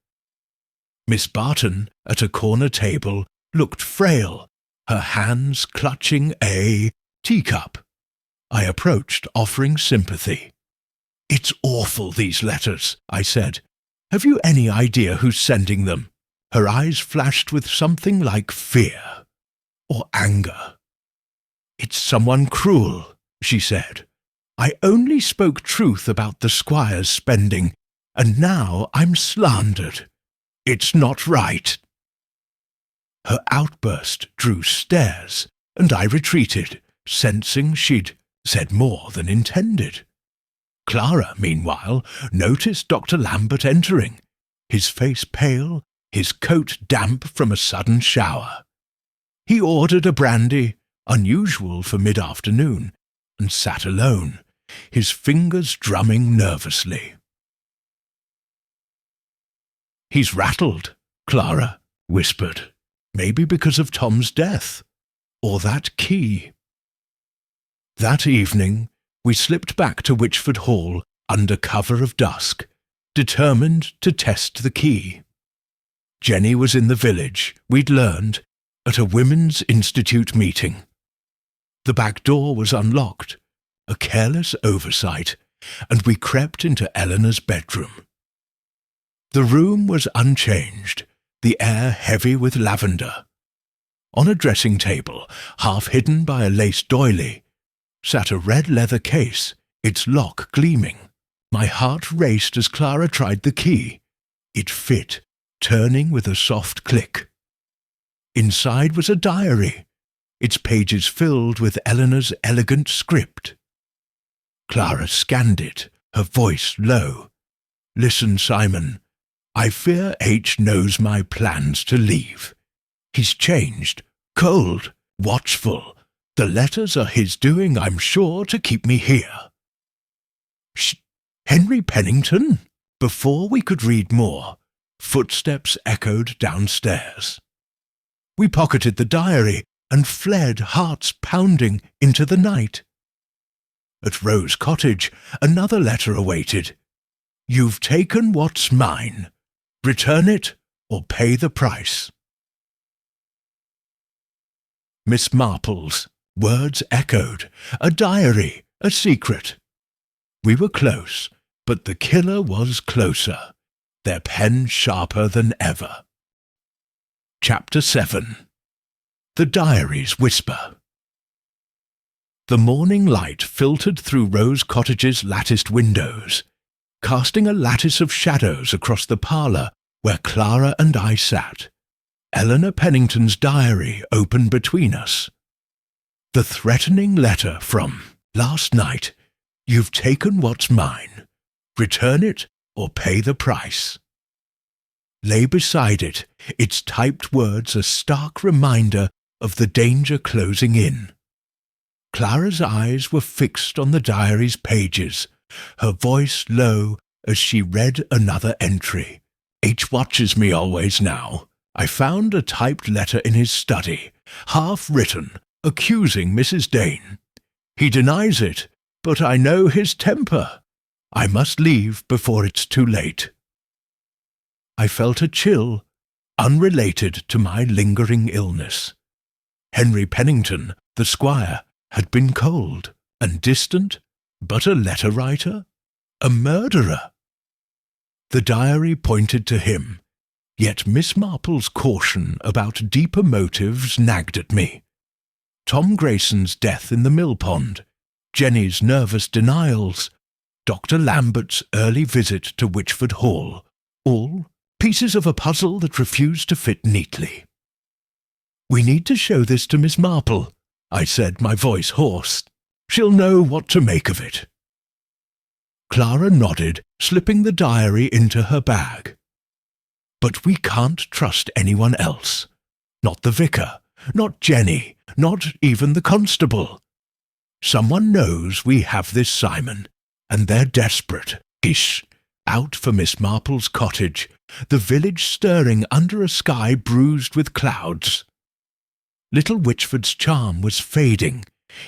Miss Barton, at a corner table, looked frail, her hands clutching a teacup. I approached, offering sympathy. "It's awful, these letters," I said. "Have you any idea who's sending them?" Her eyes flashed with something like fear or anger. "It's someone cruel," she said. "I only spoke truth about the squire's spending, and now I'm slandered. It's not right." Her outburst drew stares, and I retreated, sensing she'd said more than intended. Clara, meanwhile, noticed Dr. Lambert entering, his face pale, his coat damp from a sudden shower. He ordered a brandy, unusual for mid-afternoon, and sat alone, his fingers drumming nervously. "He's rattled," Clara whispered. "Maybe because of Tom's death, or that key." That evening, we slipped back to Wychford Hall under cover of dusk, determined to test the key. Jenny was in the village, we'd learned, at a Women's Institute meeting. The back door was unlocked, a careless oversight, and we crept into Eleanor's bedroom. The room was unchanged, the air heavy with lavender. On a dressing table, half hidden by a lace doily, sat a red leather case, its lock gleaming. My heart raced as Clara tried the key. It fit, turning with a soft click. Inside was a diary, its pages filled with Eleanor's elegant script. Clara scanned it, her voice low. "Listen, Simon. I fear H knows my plans to leave. He's changed, cold, watchful. The letters are his doing, I'm sure, to keep me here." "Shh! Henry Pennington?" Before we could read more, footsteps echoed downstairs. We pocketed the diary and fled, hearts pounding, into the night. At Rose Cottage, another letter awaited. "You've taken what's mine. Return it or pay the price." Miss Marple's words echoed, a diary, a secret. We were close, but the killer was closer, their pen sharper than ever. Chapter 7. The Diary's Whisper. The morning light filtered through Rose Cottage's latticed windows, casting a lattice of shadows across the parlour where Clara and I sat. Eleanor Pennington's diary opened between us. The threatening letter from last night, "You've taken what's mine. Return it or pay the price," lay beside it, its typed words a stark reminder of the danger closing in. Clara's eyes were fixed on the diary's pages, her voice low as she read another entry. H watches me always now. I found a typed letter in his study, half written, accusing Mrs. Dane. He denies it, but I know his temper. I must leave before it's too late. I felt a chill, unrelated to my lingering illness. Henry Pennington, the squire, had been cold and distant, but a letter-writer? A murderer? The diary pointed to him, yet Miss Marple's caution about deeper motives nagged at me. Tom Grayson's death in the mill pond, Jenny's nervous denials, Dr. Lambert's early visit to Wychford Hall, all pieces of a puzzle that refused to fit neatly. "We need to show this to Miss Marple," I said, my voice hoarse. "She'll know what to make of it." Clara nodded, slipping the diary into her bag. "But we can't trust anyone else. Not the vicar, not Jenny, not even the constable. Someone knows we have this Simon, and they're desperate. Ish, out for Miss Marple's cottage, the village stirring under a sky bruised with clouds. Little Wychford's charm was fading,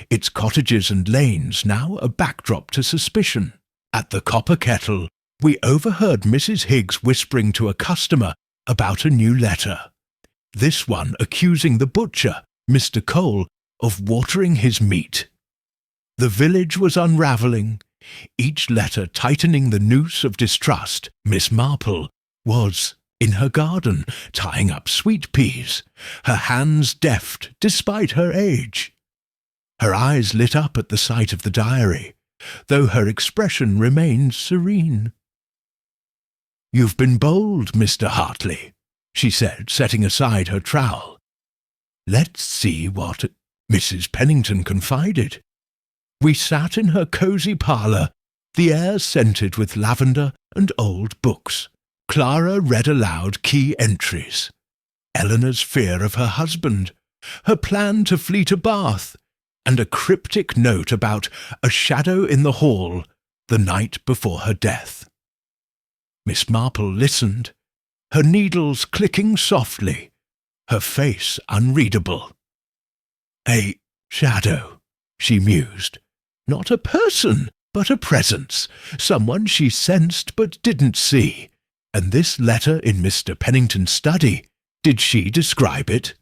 its cottages and lanes now a backdrop to suspicion. At the Copper Kettle, we overheard Mrs. Higgs whispering to a customer about a new letter, this one accusing the butcher, Mr. Cole, of watering his meat. The village was unravelling, each letter tightening the noose of distrust. Miss Marple was in her garden, tying up sweet peas, her hands deft despite her age. Her eyes lit up at the sight of the diary, though her expression remained serene. "You've been bold, Mr. Hartley," she said, setting aside her trowel. "Let's see what Mrs. Pennington confided." We sat in her cosy parlour, the air scented with lavender and old books. Clara read aloud key entries. Eleanor's fear of her husband, her plan to flee to Bath, and a cryptic note about a shadow in the hall the night before her death. Miss Marple listened, her needles clicking softly, her face unreadable. "A shadow," she mused. "Not a person, but a presence, someone she sensed but didn't see. And this letter in Mr. Pennington's study, did she describe it?"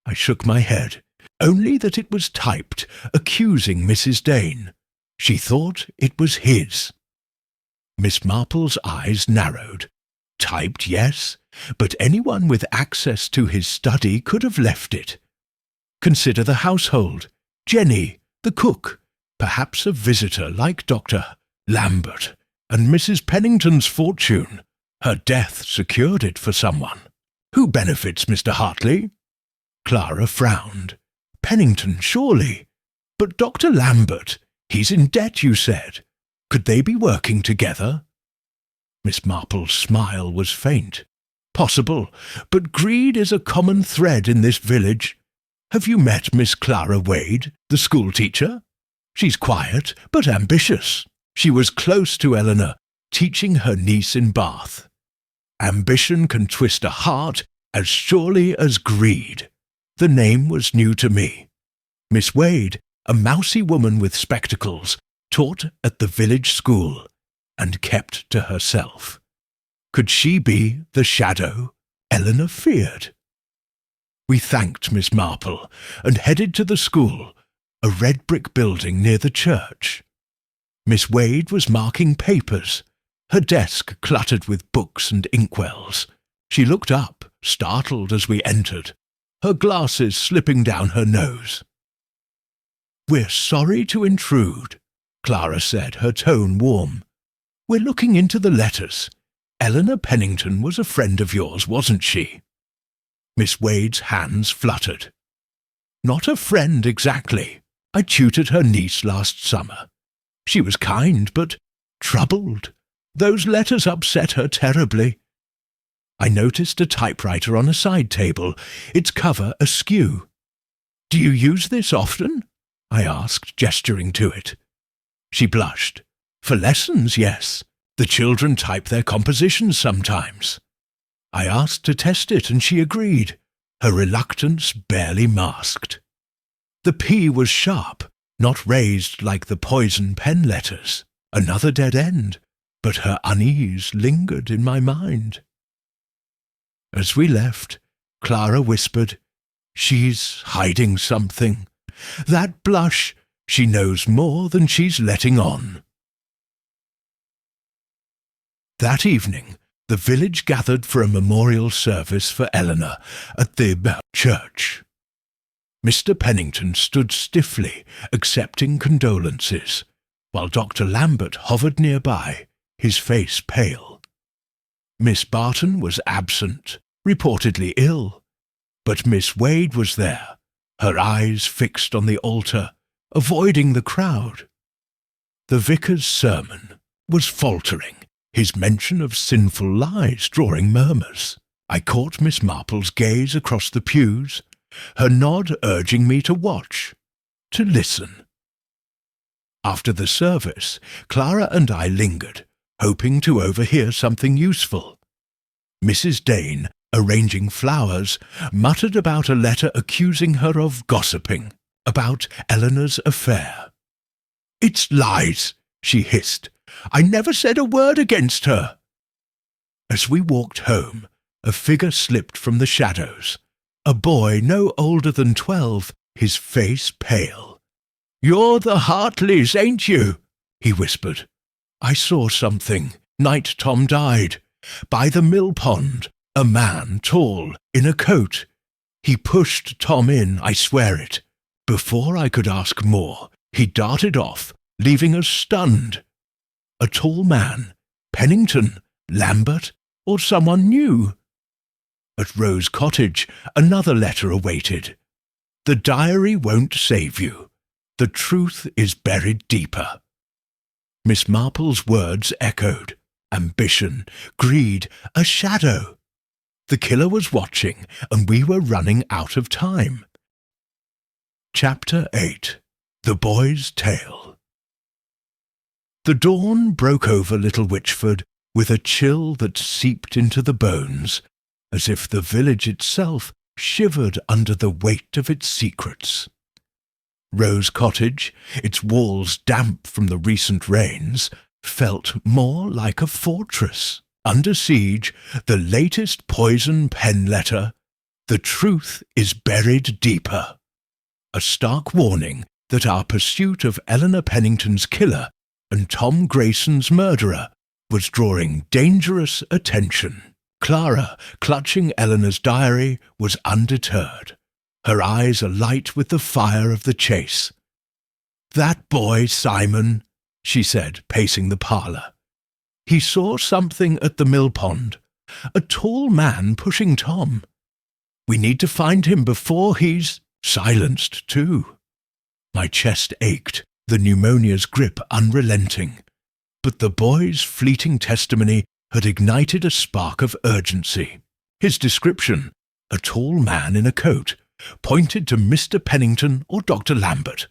I shook my head, only that it was typed, accusing Mrs. Dane. She thought it was his. Miss Marple's eyes narrowed. Typed, yes, but anyone with access to his study could have left it. Consider the household. Jenny, the cook, perhaps a visitor like Dr. Lambert, and Mrs. Pennington's fortune. Her death secured it for someone. Who benefits, Mr. Hartley? Clara frowned. Pennington, surely. But Dr. Lambert, he's in debt, you said. Could they be working together? Miss Marple's smile was faint. Possible, but greed is a common thread in this village. Have you met Miss Clara Wade, the schoolteacher? She's quiet, but ambitious. She was close to Eleanor, teaching her niece in Bath. Ambition can twist a heart as surely as greed. The name was new to me. Miss Wade, a mousy woman with spectacles, taught at the village school, and kept to herself. Could she be the shadow Eleanor feared? We thanked Miss Marple and headed to the school, a red brick building near the church. Miss Wade was marking papers, her desk cluttered with books and inkwells. She looked up, startled as we entered, her glasses slipping down her nose. "We're sorry to intrude," Clara said, her tone warm. "We're looking into the letters. Eleanor Pennington was a friend of yours, wasn't she?" Miss Wade's hands fluttered. "Not a friend exactly. I tutored her niece last summer. She was kind, but troubled. Those letters upset her terribly." I noticed a typewriter on a side table, its cover askew. "Do you use this often?" I asked, gesturing to it. She blushed. For lessons, yes. The children type their compositions sometimes. I asked to test it, and she agreed, her reluctance barely masked. The P was sharp, not raised like the poison pen letters. Another dead end, but her unease lingered in my mind. As we left, Clara whispered, "She's hiding something. That blush, she knows more than she's letting on." That evening, the village gathered for a memorial service for Eleanor at the church. Mr. Pennington stood stiffly, accepting condolences, while Dr. Lambert hovered nearby, his face pale. Miss Barton was absent, reportedly ill, but Miss Wade was there, her eyes fixed on the altar, avoiding the crowd. The vicar's sermon was faltering, his mention of sinful lies drawing murmurs. I caught Miss Marple's gaze across the pews, her nod urging me to watch, to listen. After the service, Clara and I lingered, hoping to overhear something useful. Mrs. Dane, arranging flowers, muttered about a letter accusing her of gossiping about Eleanor's affair. "It's lies," she hissed. "I never said a word against her." As we walked home, a figure slipped from the shadows, a boy no older than 12, his face pale. "You're the Hartleys, ain't you?" he whispered. "I saw something. Night Tom died. By the mill pond, a man, tall, in a coat. He pushed Tom in, I swear it. Before I could ask more, he darted off, leaving us stunned. A tall man, Pennington, Lambert, or someone new." At Rose Cottage, another letter awaited. "The diary won't save you. The truth is buried deeper." Miss Marple's words echoed. Ambition, greed, a shadow. The killer was watching, and we were running out of time. Chapter 8. The Boy's Tale. The dawn broke over little Wychford with a chill that seeped into the bones, as if the village itself shivered under the weight of its secrets. Rose Cottage, its walls damp from the recent rains, felt more like a fortress. Under siege, the latest poison pen letter, "The truth is buried deeper." A stark warning that our pursuit of Eleanor Pennington's killer and Tom Grayson's murderer was drawing dangerous attention. Clara, clutching Eleanor's diary, was undeterred, her eyes alight with the fire of the chase. "That boy, Simon," she said, pacing the parlour. "He saw something at the mill pond, a tall man pushing Tom. We need to find him before he's silenced, too." My chest ached, the pneumonia's grip unrelenting, but the boy's fleeting testimony had ignited a spark of urgency. His description, a tall man in a coat, pointed to Mr. Pennington or Dr. Lambert,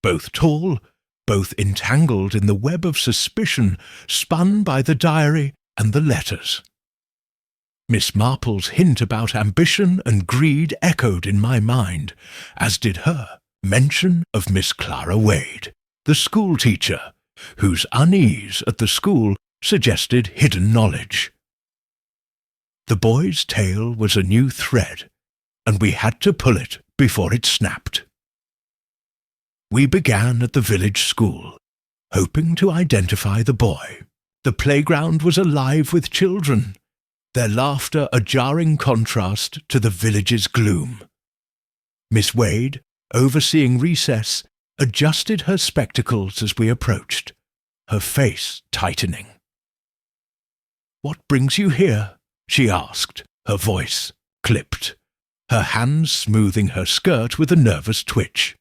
both tall, both entangled in the web of suspicion spun by the diary and the letters. Miss Marple's hint about ambition and greed echoed in my mind, as did her mention of Miss Clara Wade, the schoolteacher, whose unease at the school suggested hidden knowledge. The boy's tale was a new thread, and we had to pull it before it snapped. We began at the village school, hoping to identify the boy. The playground was alive with children, their laughter a jarring contrast to the village's gloom. Miss Wade, overseeing recess, adjusted her spectacles as we approached, her face tightening. "What brings you here?" she asked, her voice clipped, her hands smoothing her skirt with a nervous twitch.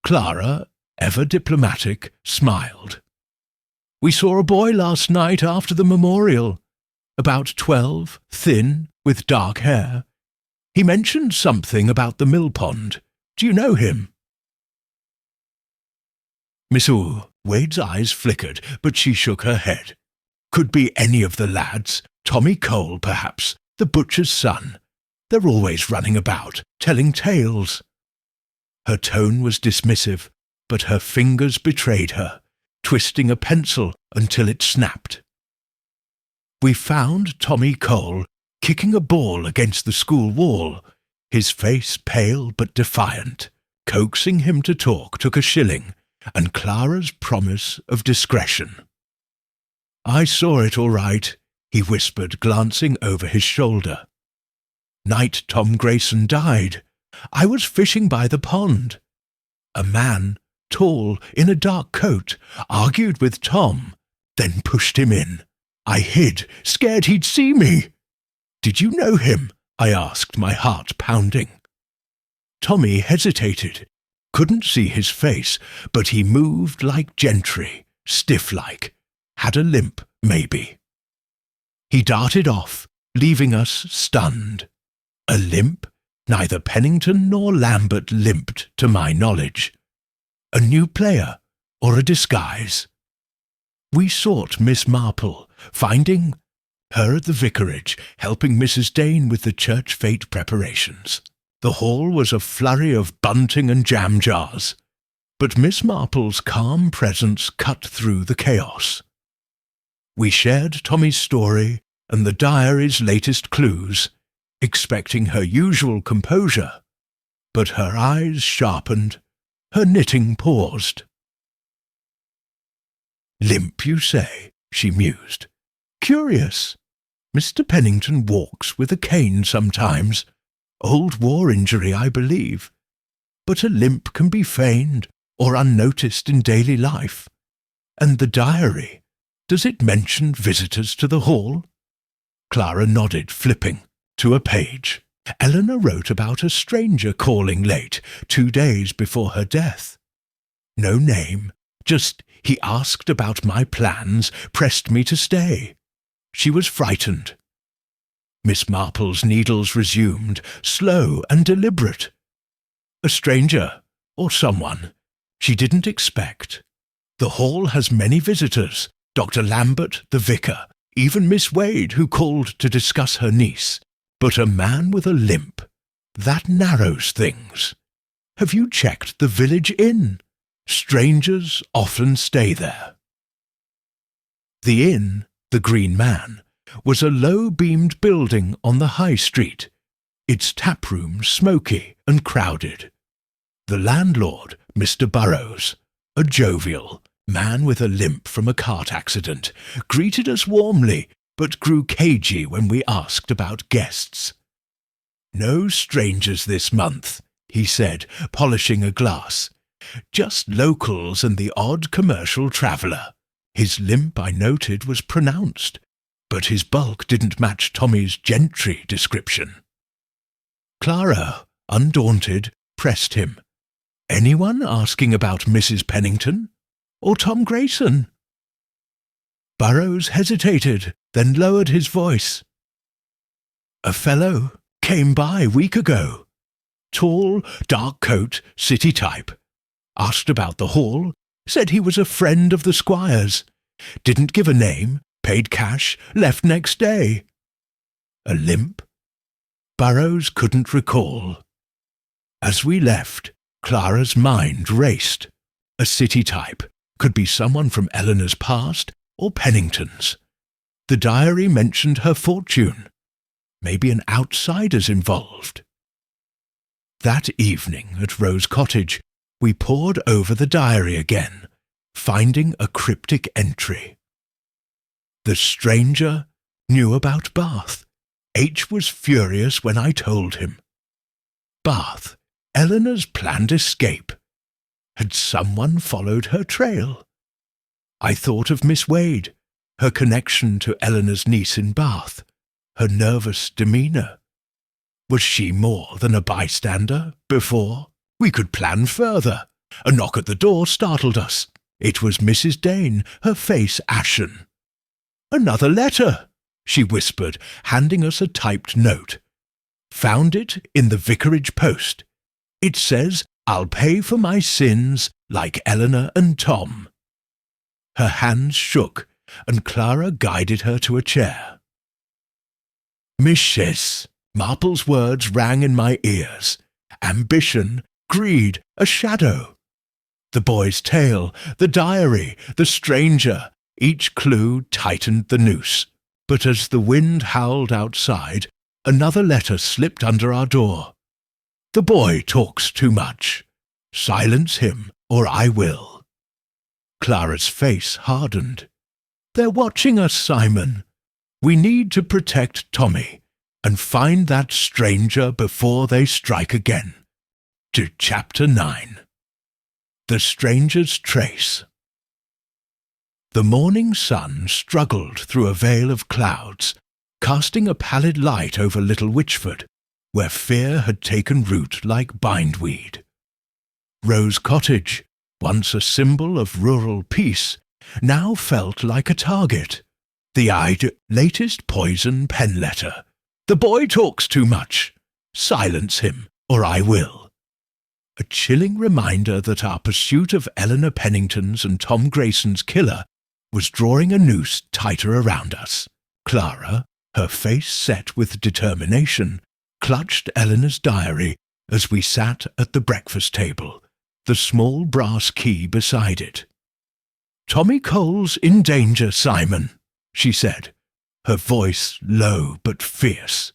Clara, ever diplomatic, smiled. "We saw a boy last night after the memorial, about 12, thin, with dark hair. He mentioned something about the mill pond. Do you know him?" "Miss Wade's eyes flickered, but she shook her head. Could be any of the lads. Tommy Cole, perhaps, the butcher's son. They're always running about, telling tales. Her tone was dismissive, but her fingers betrayed her, twisting a pencil until it snapped. We found Tommy Cole kicking a ball against the school wall, his face pale but defiant. Coaxing him to talk took a shilling, and Clara's promise of discretion. "I saw it all right," he whispered, glancing over his shoulder. "Night Tom Grayson died. I was fishing by the pond. A man, tall, in a dark coat, argued with Tom, then pushed him in. I hid, scared he'd see me." "Did you know him?" I asked, my heart pounding. Tommy hesitated. Couldn't see his face, but he moved like gentry, stiff-like. Had a limp, maybe. He darted off, leaving us stunned. A limp? Neither Pennington nor Lambert limped, to my knowledge. A new player, or a disguise? We sought Miss Marple, finding her at the vicarage, helping Mrs. Dane with the church fete preparations. The hall was a flurry of bunting and jam jars, but Miss Marple's calm presence cut through the chaos. We shared Tommy's story and the diary's latest clues, expecting her usual composure, but her eyes sharpened, her knitting paused. "Limp, you say?" she mused. "Curious. Mr. Pennington walks with a cane sometimes. Old war injury, I believe. But a limp can be feigned or unnoticed in daily life. And the diary, does it mention visitors to the hall?" Clara nodded, flipping to a page. Eleanor wrote about a stranger calling late, 2 days before her death. No name, just he asked about my plans, pressed me to stay. She was frightened. Miss Marple's needles resumed, slow and deliberate. A stranger, or someone, she didn't expect. The hall has many visitors, Dr. Lambert, the vicar, even Miss Wade, who called to discuss her niece. But a man with a limp, that narrows things. Have you checked the village inn? Strangers often stay there. The inn, the Green Man, was a low-beamed building on the high street, its taproom smoky and crowded. The landlord, Mr. Burrows, a jovial man with a limp from a cart accident, greeted us warmly, but grew cagey when we asked about guests. "No strangers this month," he said, polishing a glass. "Just locals and the odd commercial traveller." His limp, I noted, was pronounced, but his bulk didn't match Tommy's gentry description. Clara, undaunted, pressed him. "Anyone asking about Mrs. Pennington? Or Tom Grayson?" Burrows hesitated, then lowered his voice. "A fellow came by a week ago. Tall, dark coat, city type. Asked about the hall, said he was a friend of the squire's. Didn't give a name, paid cash, left next day." A limp? Burrows couldn't recall. As we left, Clara's mind raced. A city type could be someone from Eleanor's past or Pennington's. The diary mentioned her fortune. Maybe an outsider's involved. That evening at Rose Cottage, we pored over the diary again, finding a cryptic entry. The stranger knew about Bath. H was furious when I told him. Bath, Eleanor's planned escape. Had someone followed her trail? I thought of Miss Wade, her connection to Eleanor's niece in Bath, her nervous demeanour. Was she more than a bystander before? We could plan further. A knock at the door startled us. It was Mrs. Dane, her face ashen. "Another letter," she whispered, handing us a typed note. "Found it in the vicarage post. It says, 'I'll pay for my sins like Eleanor and Tom.'" Her hands shook, and Clara guided her to a chair. Mrs. Marple's words rang in my ears. Ambition, greed, a shadow. The boy's tale, the diary, the stranger, each clue tightened the noose. But as the wind howled outside, another letter slipped under our door. The boy talks too much. Silence him, or I will. Clara's face hardened. They're watching us, Simon. We need to protect Tommy and find that stranger before they strike again. To Chapter 9. The Stranger's Trace. The morning sun struggled through a veil of clouds, casting a pallid light over little Wychford, where fear had taken root like bindweed. Rose Cottage, once a symbol of rural peace, now felt like a target. The latest poison pen letter. The boy talks too much. Silence him, or I will. A chilling reminder that our pursuit of Eleanor Pennington's and Tom Grayson's killer was drawing a noose tighter around us. Clara, her face set with determination, clutched Eleanor's diary as we sat at the breakfast table, the small brass key beside it. Tommy Cole's in danger, Simon, she said, her voice low but fierce.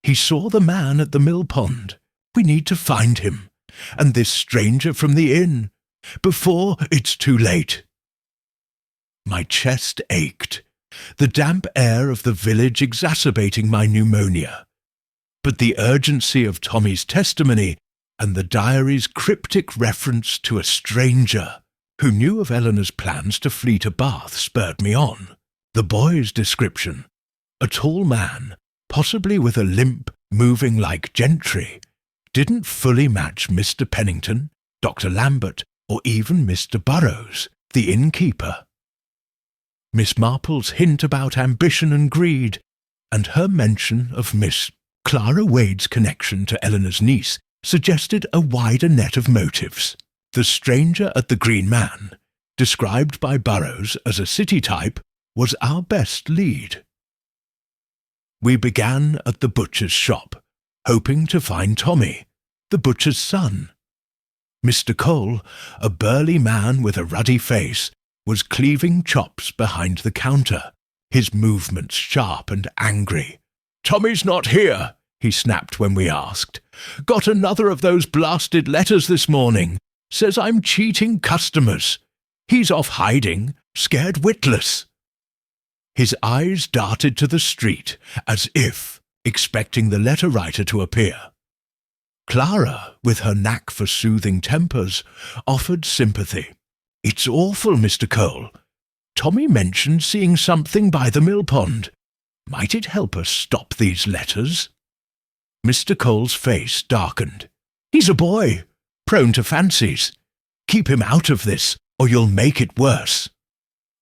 He saw the man at the mill pond. We need to find him, and this stranger from the inn, before it's too late. My chest ached, the damp air of the village exacerbating my pneumonia. But the urgency of Tommy's testimony and the diary's cryptic reference to a stranger who knew of Eleanor's plans to flee to Bath spurred me on. The boy's description, a tall man, possibly with a limp, moving like gentry, didn't fully match Mr. Pennington, Dr. Lambert, or even Mr. Burrows, the innkeeper. Miss Marple's hint about ambition and greed, and her mention of Miss Clara Wade's connection to Eleanor's niece suggested a wider net of motives. The stranger at the Green Man, described by Burrows as a city type, was our best lead. We began at the butcher's shop, hoping to find Tommy, the butcher's son. Mr. Cole, a burly man with a ruddy face, was cleaving chops behind the counter, his movements sharp and angry. "Tommy's not here," he snapped when we asked. "Got another of those blasted letters this morning. Says I'm cheating customers. He's off hiding, scared witless." His eyes darted to the street, as if expecting the letter writer to appear. Clara, with her knack for soothing tempers, offered sympathy. "It's awful, Mr. Cole. Tommy mentioned seeing something by the mill pond. Might it help us stop these letters?" Mr. Cole's face darkened. "He's a boy, prone to fancies. Keep him out of this, or you'll make it worse."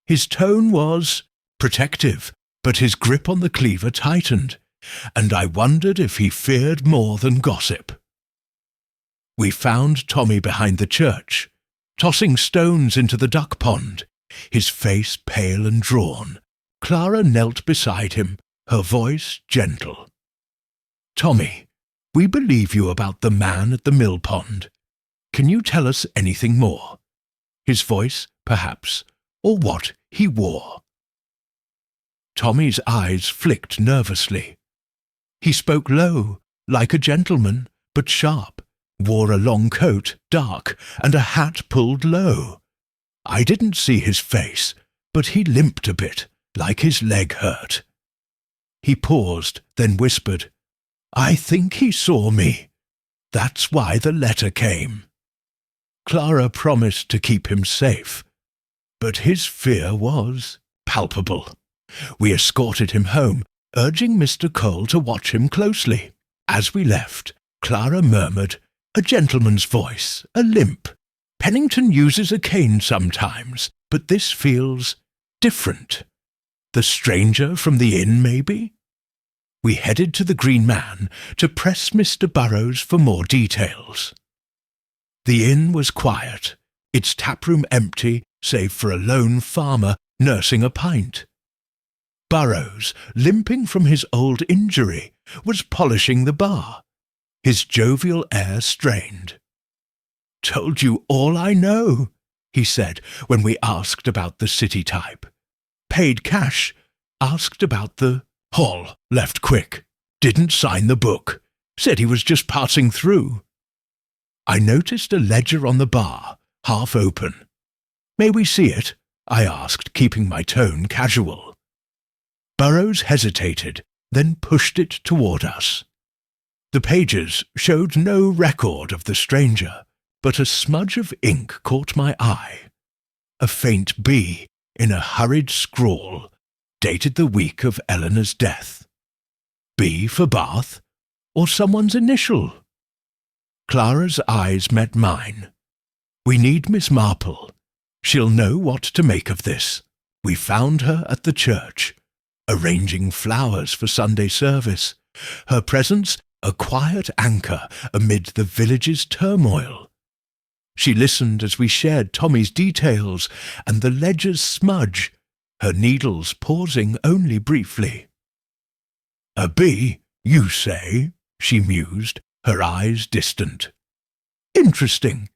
His tone was protective, but his grip on the cleaver tightened, and I wondered if he feared more than gossip. We found Tommy behind the church, tossing stones into the duck pond, his face pale and drawn. Clara knelt beside him, her voice gentle. "Tommy, we believe you about the man at the mill pond. Can you tell us anything more? His voice, perhaps, or what he wore?" Tommy's eyes flicked nervously. He spoke low, like a gentleman, but sharp, wore a long coat, dark, and a hat pulled low. I didn't see his face, but he limped a bit, like his leg hurt. He paused, then whispered, "I think he saw me. That's why the letter came." Clara promised to keep him safe, but his fear was palpable. We escorted him home, urging Mr. Cole to watch him closely. As we left, Clara murmured, "A gentleman's voice, a limp. Pennington uses a cane sometimes, but this feels different. The stranger from the inn, maybe?" We headed to the Green Man to press Mr. Burrows for more details. The inn was quiet, its taproom empty save for a lone farmer nursing a pint. Burrows, limping from his old injury, was polishing the bar, his jovial air strained. "Told you all I know," he said when we asked about the city type. "Paid cash, asked about the hall, left quick, didn't sign the book, said he was just passing through." I noticed a ledger on the bar, half open. "May we see it?" I asked, keeping my tone casual. Burrows hesitated, then pushed it toward us. The pages showed no record of the stranger, but a smudge of ink caught my eye. A faint B in a hurried scrawl, dated the week of Eleanor's death. B for Bath, or someone's initial? Clara's eyes met mine. "We need Miss Marple. She'll know what to make of this. We found her at the church, arranging flowers for Sunday service, her presence a quiet anchor amid the village's turmoil. She listened as we shared Tommy's details and the ledger's smudge, her needles pausing only briefly. "A B, you say?" she mused, her eyes distant. "Interesting.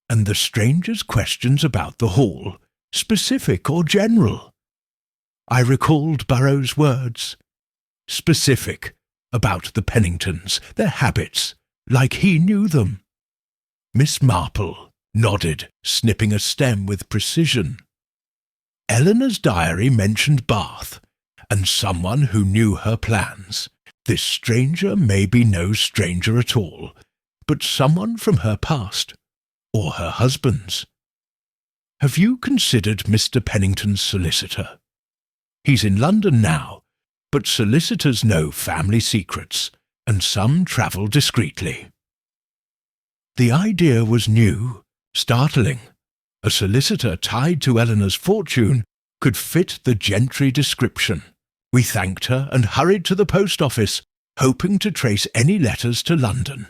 And the stranger's questions about the hall, specific or general?" I recalled Burrows' words. Specific, about the Penningtons, their habits, like he knew them. Miss Marple nodded, snipping a stem with precision. Eleanor's diary mentioned Bath, and someone who knew her plans. This stranger may be no stranger at all, but someone from her past, or her husband's. "Have you considered Mr. Pennington's solicitor? He's in London now, but solicitors know family secrets, and some travel discreetly." The idea was new, startling. A solicitor tied to Eleanor's fortune could fit the gentry description. We thanked her and hurried to the post office, hoping to trace any letters to London.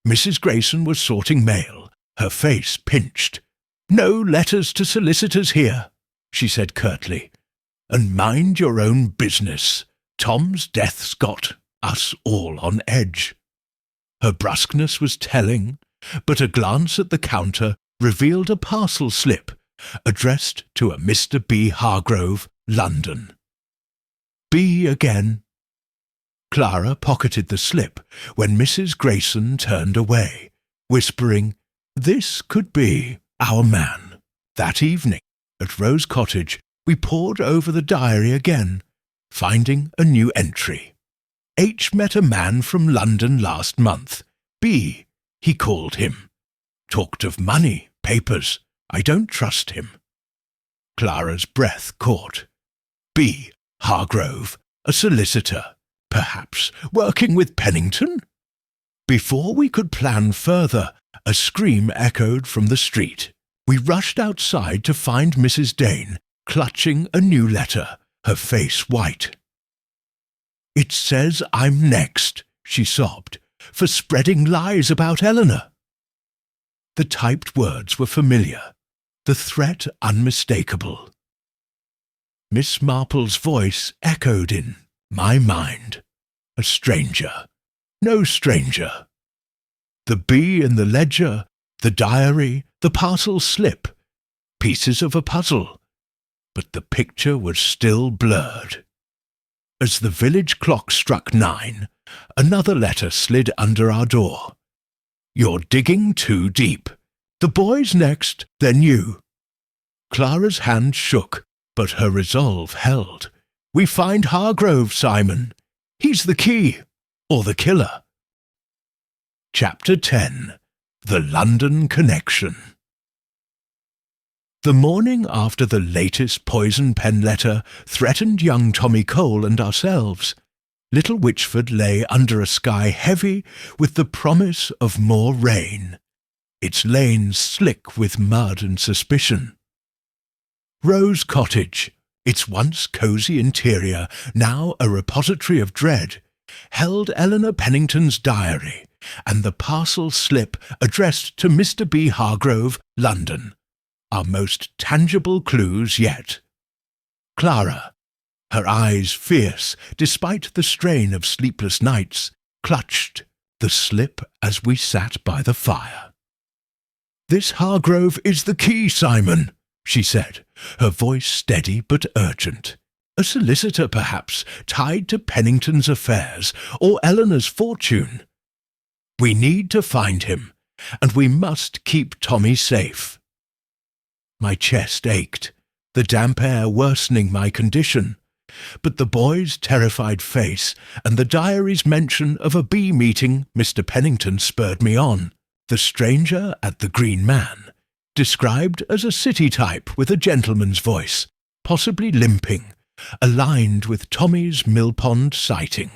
Mrs. Grayson was sorting mail, her face pinched. "No letters to solicitors here," she said curtly. "And mind your own business. Tom's death's got us all on edge." Her brusqueness was telling, but a glance at the counter revealed a parcel slip addressed to a Mr. B. Hargrove, London. B again. Clara pocketed the slip when Mrs. Grayson turned away, whispering, "This could be our man." That evening, at Rose Cottage, we pored over the diary again, finding a new entry. H met a man from London last month. B, he called him. Talked of money, papers. I don't trust him. Clara's breath caught. B, Hargrove, a solicitor, perhaps working with Pennington? Before we could plan further, a scream echoed from the street. We rushed outside to find Mrs. Dane, clutching a new letter, her face white. "It says I'm next," she sobbed, "for spreading lies about Eleanor." The typed words were familiar, the threat unmistakable. Miss Marple's voice echoed in my mind. A stranger. No stranger. The B in the ledger, the diary, the parcel slip. Pieces of a puzzle. But the picture was still blurred. As the village clock struck 9, another letter slid under our door. "You're digging too deep. The boy's next, then you." Clara's hand shook, but her resolve held. "We find Hargrove, Simon. He's the key, or the killer." Chapter 10. The London Connection. The morning after the latest poison pen letter threatened young Tommy Cole and ourselves, little Wychford lay under a sky heavy with the promise of more rain, its lanes slick with mud and suspicion. Rose Cottage, its once cosy interior now a repository of dread, held Eleanor Pennington's diary and the parcel slip addressed to Mr. B. Hargrove, London. our most tangible clues yet. Clara, her eyes fierce despite the strain of sleepless nights, clutched the slip as we sat by the fire. "This Hargrove is the key, Simon," she said, her voice steady but urgent. "A solicitor, perhaps, tied to Pennington's affairs or Eleanor's fortune. We need to find him, and we must keep Tommy safe." My chest ached, the damp air worsening my condition, but the boy's terrified face and the diary's mention of a bee meeting Mr. Pennington spurred me on. The stranger at the Green Man, described as a city type with a gentleman's voice, possibly limping, aligned with Tommy's Mill Pond sighting.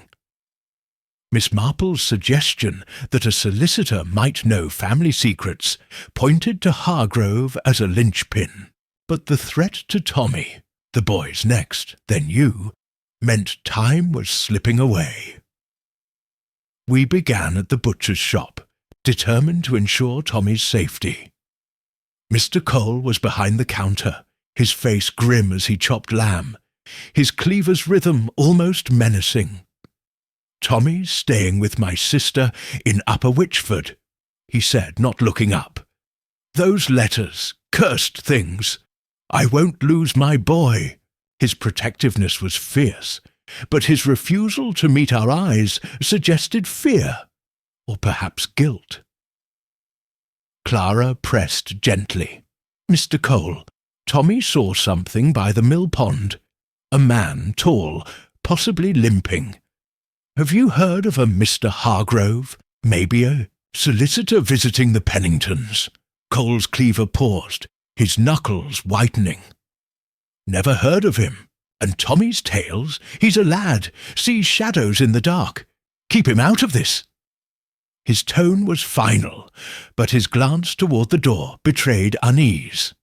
Miss Marple's suggestion that a solicitor might know family secrets pointed to Hargrove as a linchpin, but the threat to Tommy, the boy's next, then you, meant time was slipping away. We began at the butcher's shop, determined to ensure Tommy's safety. Mr. Cole was behind the counter, his face grim as he chopped lamb, his cleaver's rhythm almost menacing. "Tommy's staying with my sister in Upper Wychford," he said, not looking up. "Those letters, cursed things. I won't lose my boy." His protectiveness was fierce, but his refusal to meet our eyes suggested fear, or perhaps guilt. Clara pressed gently. "Mr. Cole, Tommy saw something by the mill pond. A man, tall, possibly limping. Have you heard of a Mr. Hargrove? Maybe a solicitor visiting the Penningtons?" Cole's cleaver paused, his knuckles whitening. "Never heard of him. And Tommy's tales? He's a lad, sees shadows in the dark. Keep him out of this." His tone was final, but his glance toward the door betrayed unease.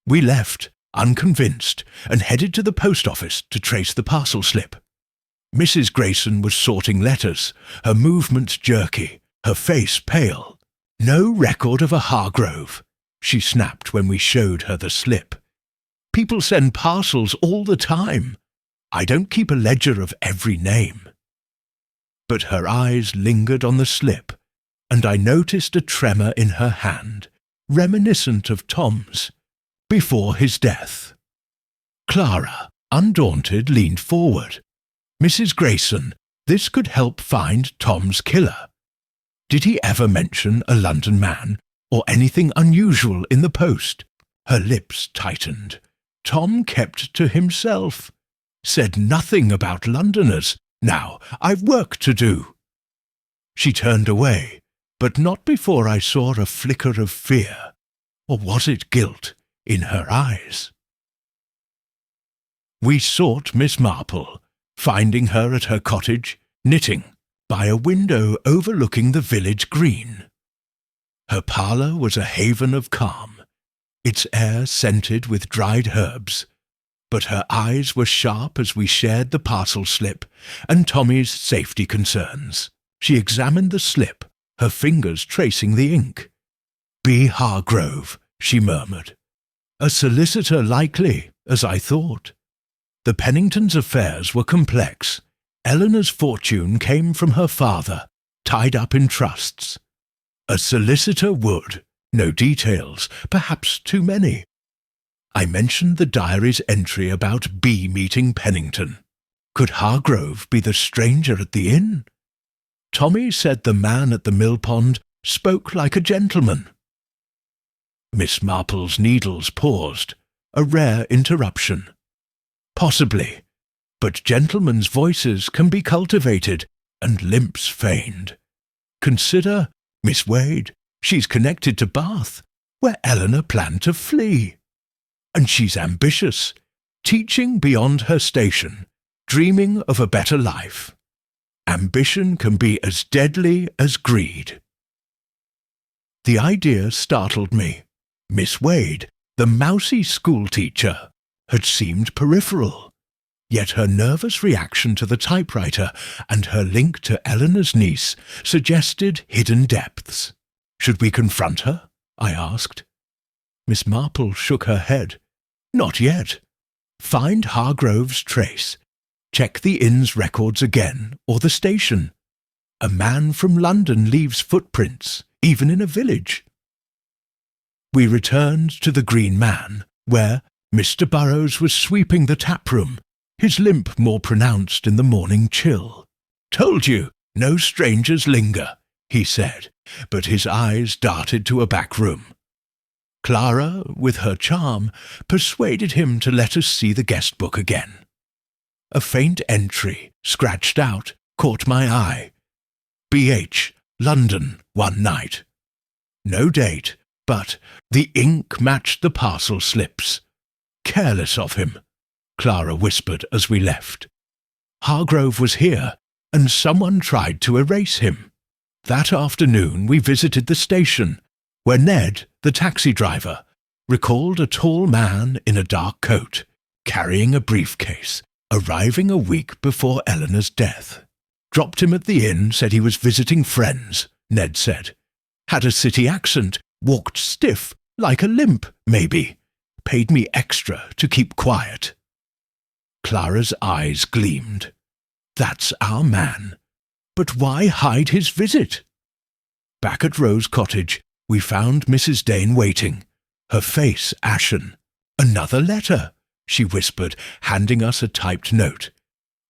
We left, unconvinced, and headed to the post office to trace the parcel slip. Mrs. Grayson was sorting letters, her movements jerky, her face pale. "No record of a Hargrove," she snapped when we showed her the slip. "People send parcels all the time. I don't keep a ledger of every name." But her eyes lingered on the slip, and I noticed a tremor in her hand, reminiscent of Tom's, before his death. Clara, undaunted, leaned forward. "Mrs. Grayson, this could help find Tom's killer. Did he ever mention a London man, or anything unusual in the post?" Her lips tightened. "Tom kept to himself. Said nothing about Londoners. Now, I've work to do." She turned away, but not before I saw a flicker of fear, or was it guilt, in her eyes. We sought Miss Marple, finding her at her cottage, knitting, by a window overlooking the village green. Her parlour was a haven of calm, its air scented with dried herbs, but her eyes were sharp as we shared the parcel slip and Tommy's safety concerns. She examined the slip, her fingers tracing the ink. "B. Hargrove," she murmured. "A solicitor likely, as I thought." The Penningtons' affairs were complex. Eleanor's fortune came from her father, tied up in trusts. A solicitor would. No details, perhaps too many. I mentioned the diary's entry about B meeting Pennington. Could Hargrove be the stranger at the inn? Tommy said the man at the mill pond spoke like a gentleman. Miss Marple's needles paused, a rare interruption. Possibly, but gentlemen's voices can be cultivated and limps feigned. Consider Miss Wade. She's connected to Bath, where Eleanor planned to flee. And she's ambitious, teaching beyond her station, dreaming of a better life. Ambition can be as deadly as greed. The idea startled me. Miss Wade, the mousy schoolteacher, had seemed peripheral, yet her nervous reaction to the typewriter and her link to Eleanor's niece suggested hidden depths. Should we confront her? I asked. Miss Marple shook her head. Not yet. Find Hargrove's trace. Check the inn's records again, or the station. A man from London leaves footprints, even in a village. We returned to the Green Man, where Mr. Burrows was sweeping the tap-room, his limp more pronounced in the morning chill. "Told you, no strangers linger," he said, but his eyes darted to a back room. Clara, with her charm, persuaded him to let us see the guest book again. A faint entry, scratched out, caught my eye. B.H., London, one night. No date, but the ink matched the parcel slips. Careless of him, Clara whispered as we left. Hargrove was here, and someone tried to erase him. That afternoon we visited the station, where Ned, the taxi driver, recalled a tall man in a dark coat, carrying a briefcase, arriving a week before Eleanor's death. Dropped him at the inn, said he was visiting friends, Ned said. Had a city accent, walked stiff, like a limp, maybe. Paid me extra to keep quiet. Clara's eyes gleamed. That's our man. But why hide his visit? Back at Rose Cottage, we found Mrs. Dane waiting, her face ashen. Another letter, she whispered, handing us a typed note.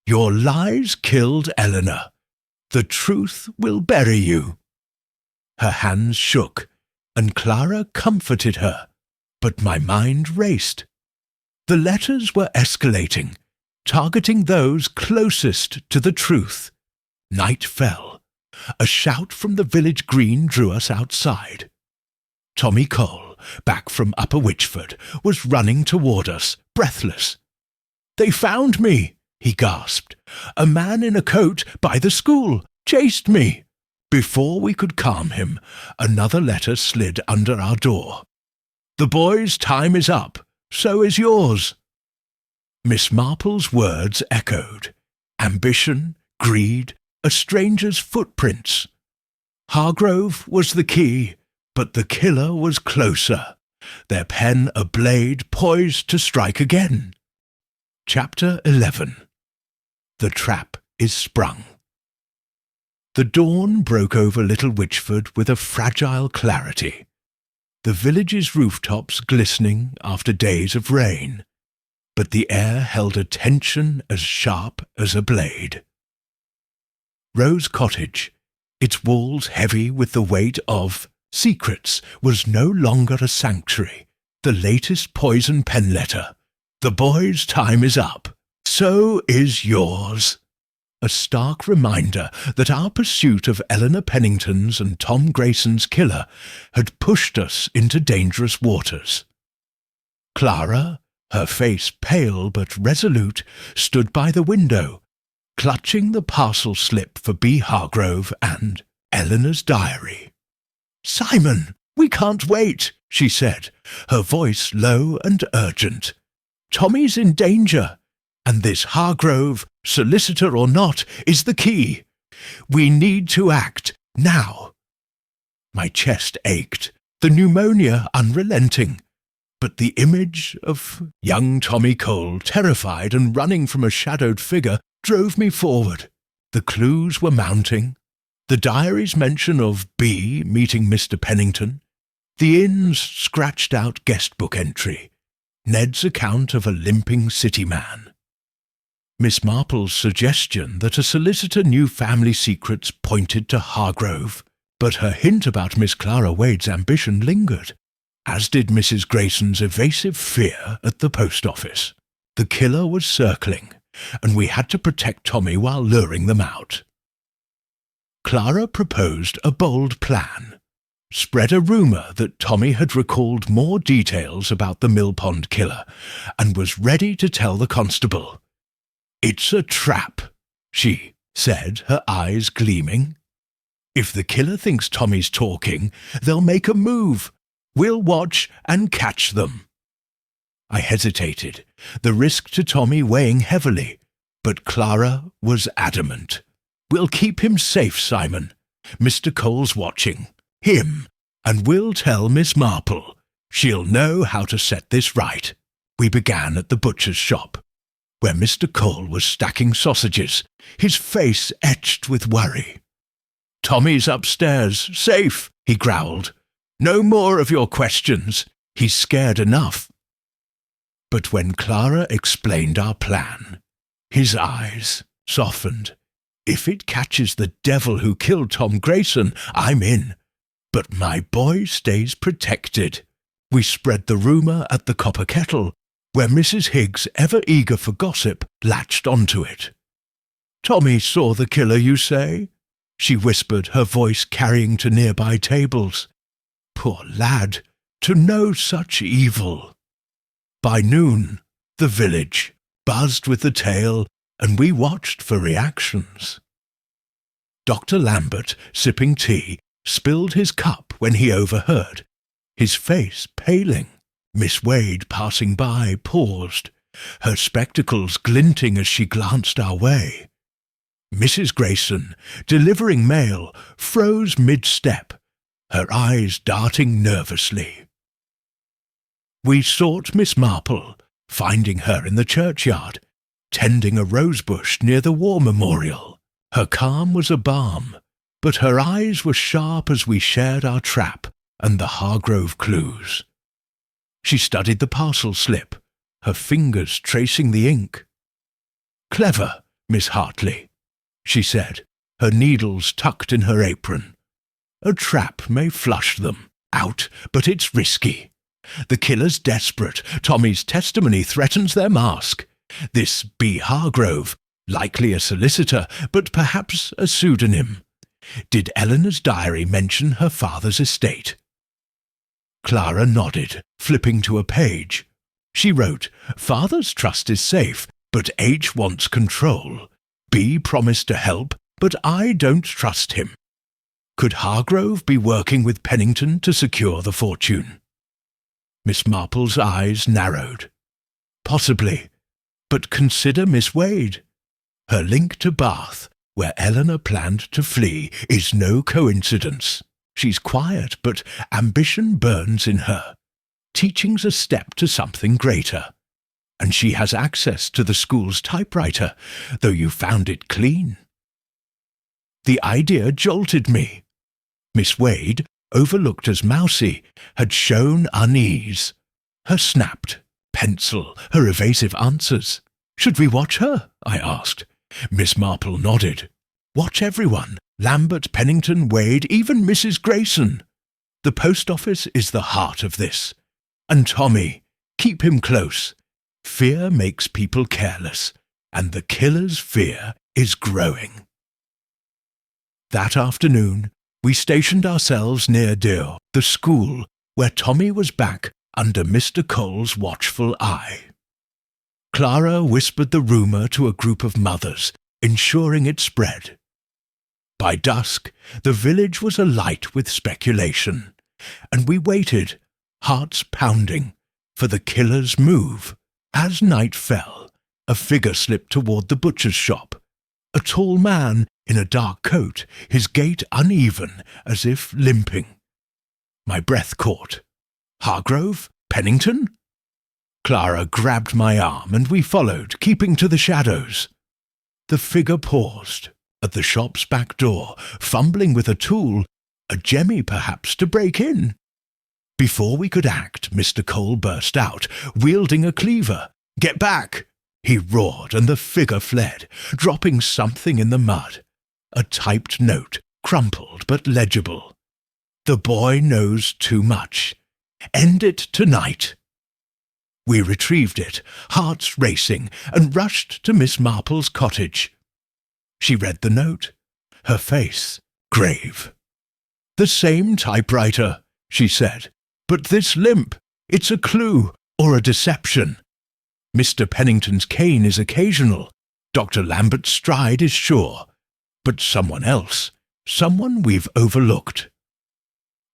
Your lies killed Eleanor. The truth will bury you. Her hands shook, and Clara comforted her, but my mind raced. The letters were escalating, targeting those closest to the truth. Night fell. A shout from the village green drew us outside. Tommy Cole, back from Upper Wychford, was running toward us, breathless. They found me, he gasped. A man in a coat by the school chased me. Before we could calm him, another letter slid under our door. The boy's time is up, so is yours. Miss Marple's words echoed. Ambition, greed, a stranger's footprints. Hargrove was the key, but the killer was closer, their pen a blade poised to strike again. Chapter 11. The trap is sprung. The dawn broke over Little Wychford with a fragile clarity, the village's rooftops glistening after days of rain, but the air held a tension as sharp as a blade. Rose Cottage, its walls heavy with the weight of secrets, was no longer a sanctuary. The latest poison pen letter. The boy's time is up. So is yours. A stark reminder that our pursuit of Eleanor Pennington's and Tom Grayson's killer had pushed us into dangerous waters. Clara, her face pale but resolute, stood by the window, clutching the parcel slip for B. Hargrove and Eleanor's diary. "Simon, we can't wait," she said, her voice low and urgent. "Tommy's in danger, and this Hargrove, solicitor or not, is the key. We need to act now." My chest ached, the pneumonia unrelenting, but the image of young Tommy Cole, terrified and running from a shadowed figure, drove me forward. The clues were mounting. The diary's mention of B meeting Mr. Pennington, the inn's scratched-out guest-book entry, Ned's account of a limping city man. Miss Marple's suggestion that a solicitor knew family secrets pointed to Hargrove, but her hint about Miss Clara Wade's ambition lingered, as did Mrs. Grayson's evasive fear at the post office. The killer was circling, and we had to protect Tommy while luring them out. Clara proposed a bold plan. Spread a rumour that Tommy had recalled more details about the Mill Pond killer and was ready to tell the constable. "It's a trap," she said, her eyes gleaming. "If the killer thinks Tommy's talking, they'll make a move. We'll watch and catch them." I hesitated, the risk to Tommy weighing heavily, but Clara was adamant. "We'll keep him safe, Simon. Mr. Cole's watching. Him. And we'll tell Miss Marple. She'll know how to set this right. We began at the butcher's shop, where Mr. Cole was stacking sausages, his face etched with worry. "Tommy's upstairs, safe," he growled. "No more of your questions. He's scared enough." But when Clara explained our plan, his eyes softened. "If it catches the devil who killed Tom Grayson, I'm in. But my boy stays protected." We spread the rumour at the Copper Kettle, where Mrs. Higgs, ever eager for gossip, latched onto it. "Tommy saw the killer, you say?" she whispered, her voice carrying to nearby tables. "Poor lad, to know such evil." By noon, the village buzzed with the tale, and we watched for reactions. Dr. Lambert, sipping tea, spilled his cup when he overheard, his face paling. Miss Wade, passing by, paused, her spectacles glinting as she glanced our way. Mrs. Grayson, delivering mail, froze mid-step, her eyes darting nervously. We sought Miss Marple, finding her in the churchyard, tending a rosebush near the war memorial. Her calm was a balm, but her eyes were sharp as we shared our trap and the Hargrove clues. She studied the parcel slip, her fingers tracing the ink. "Clever, Miss Hartley," she said, her needles tucked in her apron. "A trap may flush them out, but it's risky. The killer's desperate. Tommy's testimony threatens their mask. This B. Hargrove, likely a solicitor, but perhaps a pseudonym. Did Eleanor's diary mention her father's estate?" Clara nodded, flipping to a page. She wrote, "Father's trust is safe, but H wants control. B promised to help, but I don't trust him. Could Hargrove be working with Pennington to secure the fortune?" Miss Marple's eyes narrowed. "Possibly, but consider Miss Wade. Her link to Bath, where Eleanor planned to flee, is no coincidence. She's quiet, but ambition burns in her. Teaching's a step to something greater. And she has access to the school's typewriter, though you found it clean." The idea jolted me. Miss Wade, overlooked as mousy, had shown unease. Her snapped pencil, her evasive answers. "Should we watch her?" I asked. Miss Marple nodded. "Watch everyone. Lambert, Pennington, Wade, even Mrs. Grayson. The post office is the heart of this. And Tommy, keep him close. Fear makes people careless, and the killer's fear is growing." That afternoon, we stationed ourselves near Deo, the school, where Tommy was back under Mr. Cole's watchful eye. Clara whispered the rumour to a group of mothers, ensuring it spread. By dusk, the village was alight with speculation, and we waited, hearts pounding, for the killer's move. As night fell, a figure slipped toward the butcher's shop, a tall man in a dark coat, his gait uneven, as if limping. My breath caught. Hargrove? Pennington? Clara grabbed my arm, and we followed, keeping to the shadows. The figure paused at the shop's back door, fumbling with a tool, a jemmy perhaps, to break in. Before we could act, Mr. Cole burst out, wielding a cleaver. "Get back!" he roared, and the figure fled, dropping something in the mud. A typed note, crumpled but legible. "The boy knows too much. End it tonight." We retrieved it, hearts racing, and rushed to Miss Marple's cottage. She read the note, her face grave. "The same typewriter," she said, "but this limp, it's a clue or a deception. Mr. Pennington's cane is occasional, Dr. Lambert's stride is sure, but someone else, someone we've overlooked."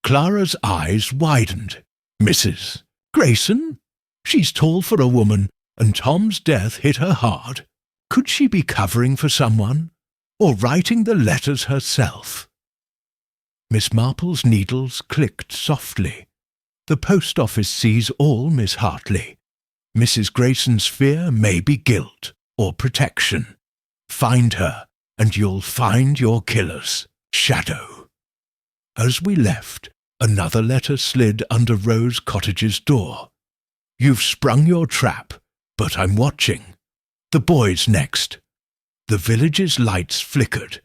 Clara's eyes widened. "Mrs. Grayson? She's tall for a woman, and Tom's death hit her hard. Could she be covering for someone, or writing the letters herself?" Miss Marple's needles clicked softly. The post office sees all, Miss Hartley. Mrs. Grayson's fear may be guilt or protection. Find her, and you'll find your killers. Shadow. As we left, another letter slid under Rose Cottage's door. You've sprung your trap, but I'm watching. The boys next. The village's lights flickered,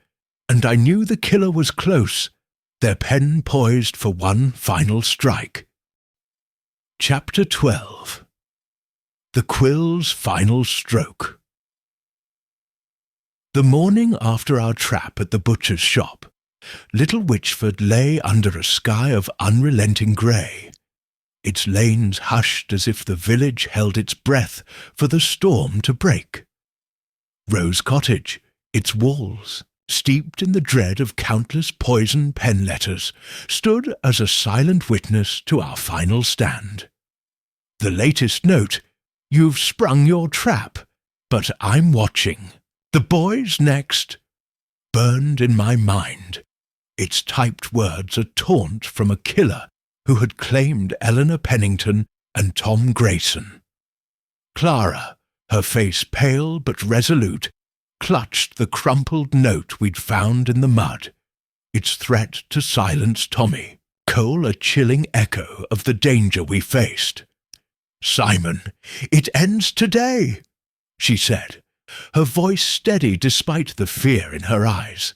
and I knew the killer was close, their pen poised for one final strike. Chapter 12. The Quill's Final Stroke. The morning after our trap at the butcher's shop, little Wychford lay under a sky of unrelenting grey. Its lanes hushed as if the village held its breath for the storm to break. Rose Cottage, its walls, steeped in the dread of countless poison pen letters, stood as a silent witness to our final stand. The latest note, "You've sprung your trap, but I'm watching. The boys next," burned in my mind, its typed words a taunt from a killer who had claimed Eleanor Pennington and Tom Grayson. Clara, her face pale but resolute, clutched the crumpled note we'd found in the mud, its threat to silence Tommy, Cole a chilling echo of the danger we faced. "Simon, it ends today," she said, her voice steady despite the fear in her eyes.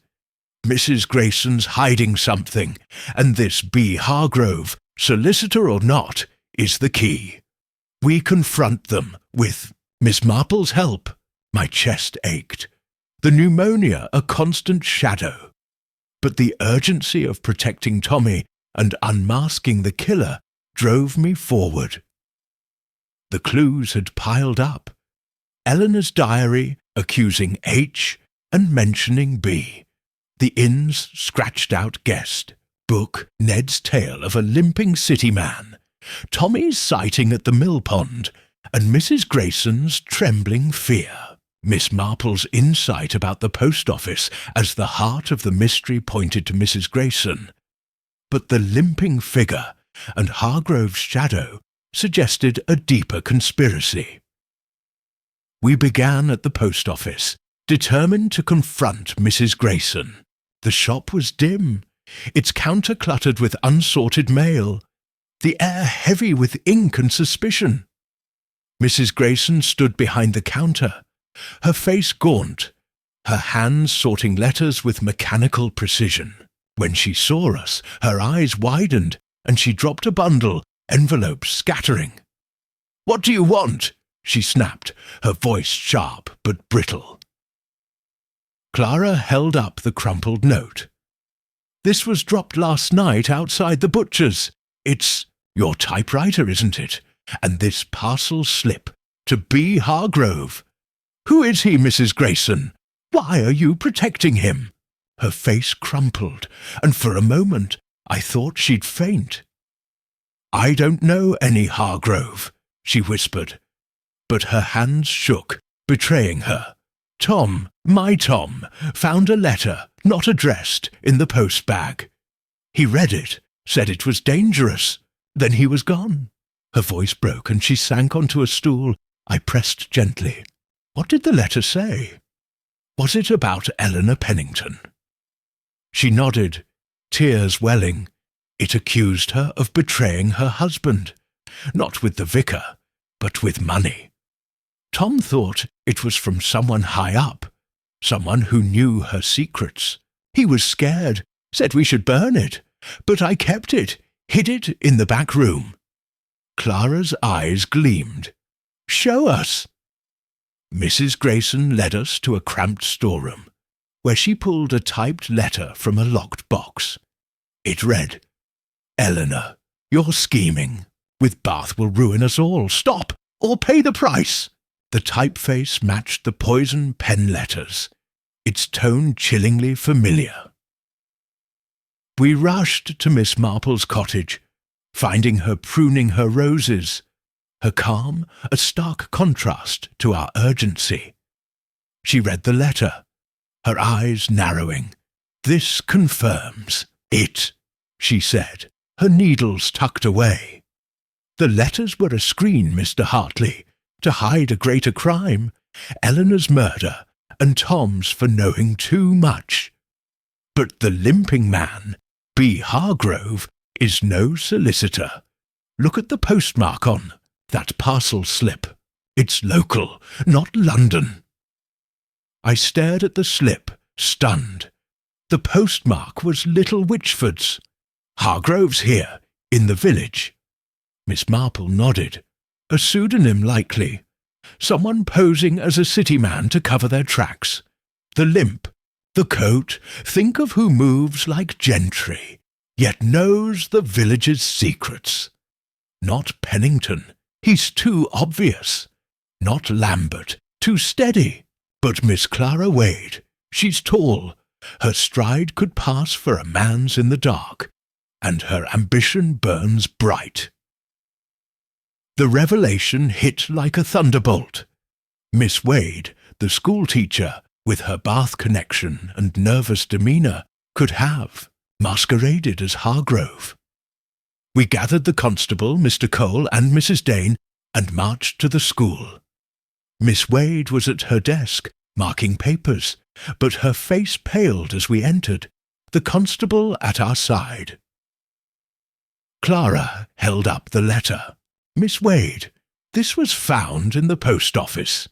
"Mrs. Grayson's hiding something, and this B. Hargrove, solicitor or not, is the key. We confront them with Miss Marple's help." My chest ached. The pneumonia a constant shadow. But the urgency of protecting Tommy and unmasking the killer drove me forward. The clues had piled up. Eleanor's diary accusing H and mentioning B. The inn's scratched-out guest. Book Ned's tale of a limping city man. Tommy's sighting at the mill pond, and Mrs. Grayson's trembling fear. Miss Marple's insight about the post office as the heart of the mystery pointed to Mrs. Grayson. But the limping figure and Hargrove's shadow suggested a deeper conspiracy. We began at the post office, determined to confront Mrs. Grayson. The shop was dim, its counter cluttered with unsorted mail, the air heavy with ink and suspicion. Mrs. Grayson stood behind the counter, her face gaunt, her hands sorting letters with mechanical precision. When she saw us, her eyes widened, and she dropped a bundle, envelopes scattering. "What do you want?" she snapped, her voice sharp but brittle. Clara held up the crumpled note. "This was dropped last night outside the butcher's. It's your typewriter, isn't it? And this parcel slip to B. Hargrove. Who is he, Mrs. Grayson? Why are you protecting him?" Her face crumpled, and for a moment I thought she'd faint. "I don't know any Hargrove," she whispered, but her hands shook, betraying her. "Tom, my Tom, found a letter, not addressed, in the post bag. He read it, said it was dangerous. Then he was gone." Her voice broke, and she sank onto a stool. I pressed gently. "What did the letter say? Was it about Eleanor Pennington?" She nodded, tears welling. It accused her of betraying her husband, not with the vicar, but with money. Tom thought it was from someone high up, someone who knew her secrets. He was scared, said we should burn it, but I kept it, hid it in the back room. Clara's eyes gleamed. "Show us." Mrs. Grayson led us to a cramped storeroom, where she pulled a typed letter from a locked box. It read, "Eleanor, you're scheming. With Bath will ruin us all. Stop, or pay the price." The typeface matched the poison pen letters, its tone chillingly familiar. We rushed to Miss Marple's cottage, finding her pruning her roses, her calm a stark contrast to our urgency. She read the letter, her eyes narrowing. "This confirms it," she said, her needles tucked away. The letters were a screen, Mr. Hartley, to hide a greater crime, Eleanor's murder, and Tom's for knowing too much. But the limping man, B. Hargrove, is no solicitor. Look at the postmark on that parcel slip. It's local, not London. I stared at the slip, stunned. The postmark was Little Wychford's. Hargrove's here, in the village. Miss Marple nodded. A pseudonym likely. Someone posing as a city man to cover their tracks. The limp, the coat, think of who moves like gentry, yet knows the village's secrets. Not Pennington, he's too obvious. Not Lambert, too steady. But Miss Clara Wade, she's tall. Her stride could pass for a man's in the dark, and her ambition burns bright. The revelation hit like a thunderbolt. Miss Wade, the schoolteacher, with her Bath connection and nervous demeanour, could have masqueraded as Hargrove. We gathered the constable, Mr. Cole, and Mrs. Dane, and marched to the school. Miss Wade was at her desk, marking papers, but her face paled as we entered, the constable at our side. Clara held up the letter. Miss Wade, this was found in the post office.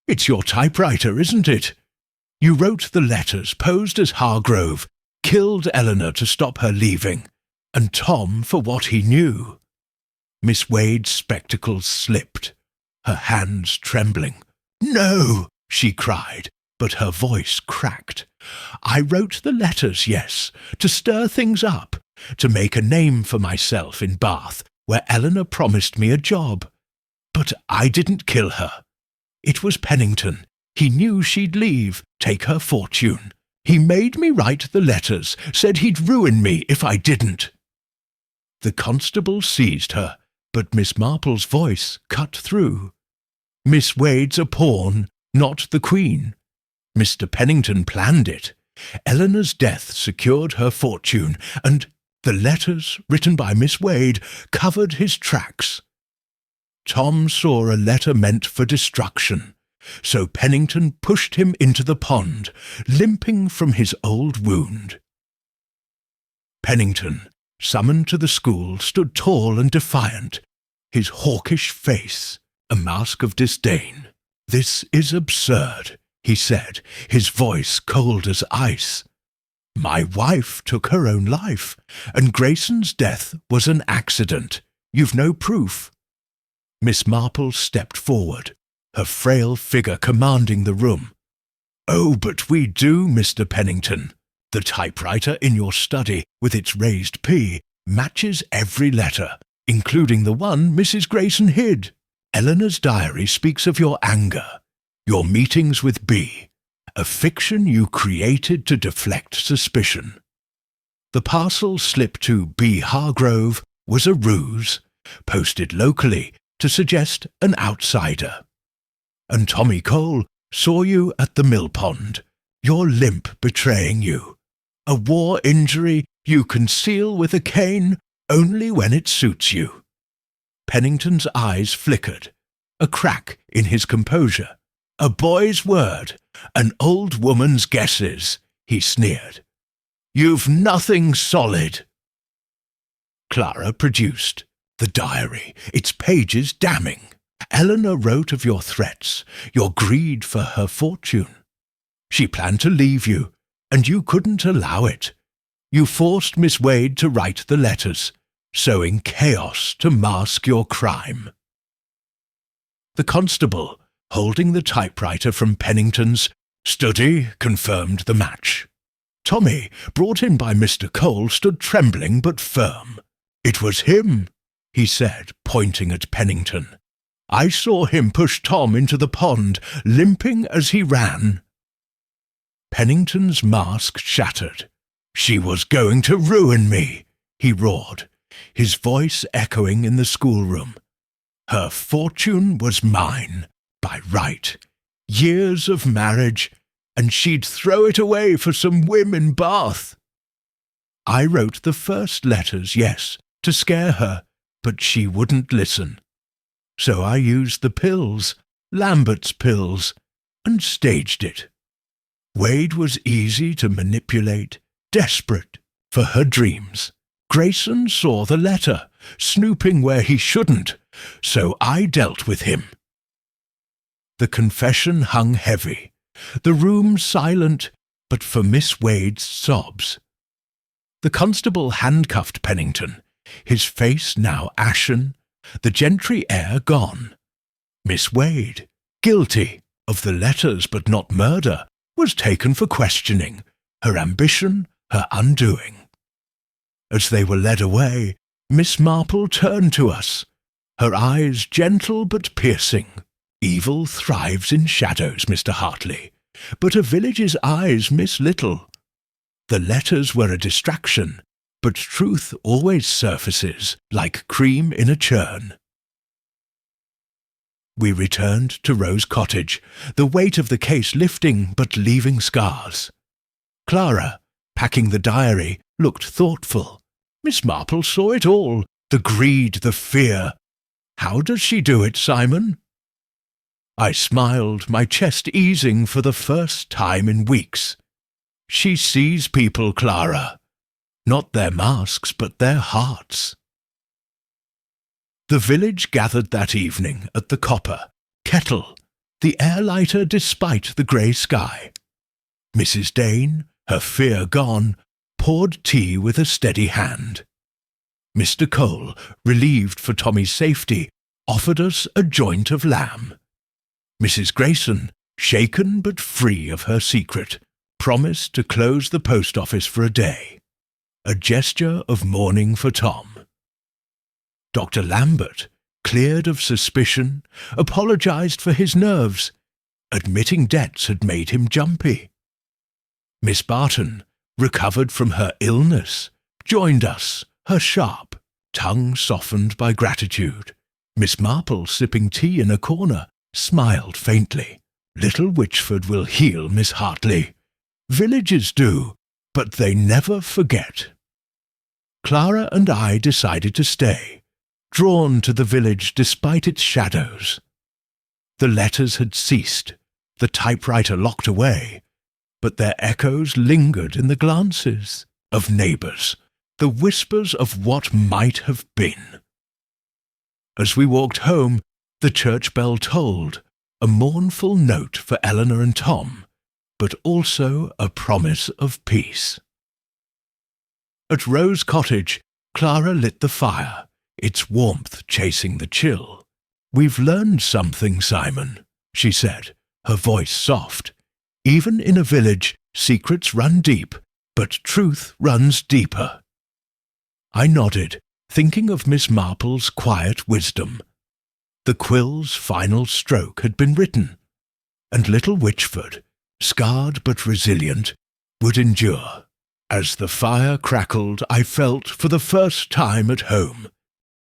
It's your typewriter, isn't it? You wrote the letters, posed as Hargrove, killed Eleanor to stop her leaving, and Tom for what he knew. Miss Wade's spectacles slipped, her hands trembling. No, she cried, but her voice cracked. I wrote the letters, yes, to stir things up, to make a name for myself in Bath, where Eleanor promised me a job. But I didn't kill her. It was Pennington. He knew she'd leave, take her fortune. He made me write the letters, said he'd ruin me if I didn't. The constable seized her, but Miss Marple's voice cut through. Miss Wade's a pawn, not the Queen. Mr. Pennington planned it. Eleanor's death secured her fortune, and the letters, written by Miss Wade, covered his tracks. Tom saw a letter meant for destruction, so Pennington pushed him into the pond, limping from his old wound. Pennington, summoned to the school, stood tall and defiant, his hawkish face a mask of disdain. "This is absurd," he said, his voice cold as ice. "My wife took her own life, and Grayson's death was an accident. You've no proof." Miss Marple stepped forward, her frail figure commanding the room. "Oh, but we do, Mr. Pennington. The typewriter in your study, with its raised P, matches every letter, including the one Mrs. Grayson hid. Eleanor's diary speaks of your anger, your meetings with B, a fiction you created to deflect suspicion. The parcel slipped to B. Hargrove was a ruse, posted locally to suggest an outsider. And Tommy Cole saw you at the mill pond, your limp betraying you. A war injury you conceal with a cane only when it suits you." Pennington's eyes flickered, a crack in his composure. "A boy's word, an old woman's guesses," he sneered. "You've nothing solid." Clara produced the diary, its pages damning. Eleanor wrote of your threats, your greed for her fortune. She planned to leave you, and you couldn't allow it. You forced Miss Wade to write the letters, sowing chaos to mask your crime. The constable, holding the typewriter from Pennington's study, confirmed the match. Tommy, brought in by Mr. Cole, stood trembling but firm. "It was him," he said, pointing at Pennington. "I saw him push Tom into the pond, limping as he ran." Pennington's mask shattered. "She was going to ruin me," he roared, his voice echoing in the schoolroom. "Her fortune was mine, by right. Years of marriage, and she'd throw it away for some whim in Bath. I wrote the first letters, yes, to scare her, but she wouldn't listen. So I used the pills, Lambert's pills, and staged it. Wade was easy to manipulate, desperate for her dreams. Grayson saw the letter, snooping where he shouldn't, so I dealt with him. The confession hung heavy, the room silent, but for Miss Wade's sobs. The constable handcuffed Pennington, his face now ashen, the gentry air gone. Miss Wade, guilty of the letters but not murder, was taken for questioning, her ambition her undoing. As they were led away, Miss Marple turned to us, her eyes gentle but piercing. Evil thrives in shadows, Mr. Hartley, but a village's eyes miss little. The letters were a distraction, but truth always surfaces like cream in a churn. We returned to Rose Cottage, the weight of the case lifting but leaving scars. Clara, packing the diary, looked thoughtful. Miss Marple saw it all, the greed, the fear. How does she do it, Simon? I smiled, my chest easing for the first time in weeks. She sees people, Clara. Not their masks, but their hearts. The village gathered that evening at the Copper, Kettle, the air lighter despite the grey sky. Mrs. Dane, her fear gone, poured tea with a steady hand. Mr. Cole, relieved for Tommy's safety, offered us a joint of lamb. Mrs. Grayson, shaken but free of her secret, promised to close the post office for a day, a gesture of mourning for Tom. Dr. Lambert, cleared of suspicion, apologized for his nerves, admitting debts had made him jumpy. Miss Barton, recovered from her illness, joined us, her sharp tongue softened by gratitude. Miss Marple, sipping tea in a corner, smiled faintly. Little Wychford will heal, Miss Hartley. Villages do, but they never forget. Clara and I decided to stay, drawn to the village despite its shadows. The letters had ceased, the typewriter locked away, but their echoes lingered in the glances of neighbours, the whispers of what might have been. As we walked home, the church bell tolled, a mournful note for Eleanor and Tom, but also a promise of peace. At Rose Cottage, Clara lit the fire, its warmth chasing the chill. "We've learned something, Simon," she said, her voice soft. "Even in a village, secrets run deep, but truth runs deeper." I nodded, thinking of Miss Marple's quiet wisdom. The quill's final stroke had been written, and little Wychford, scarred but resilient, would endure. As the fire crackled, I felt, for the first time at home,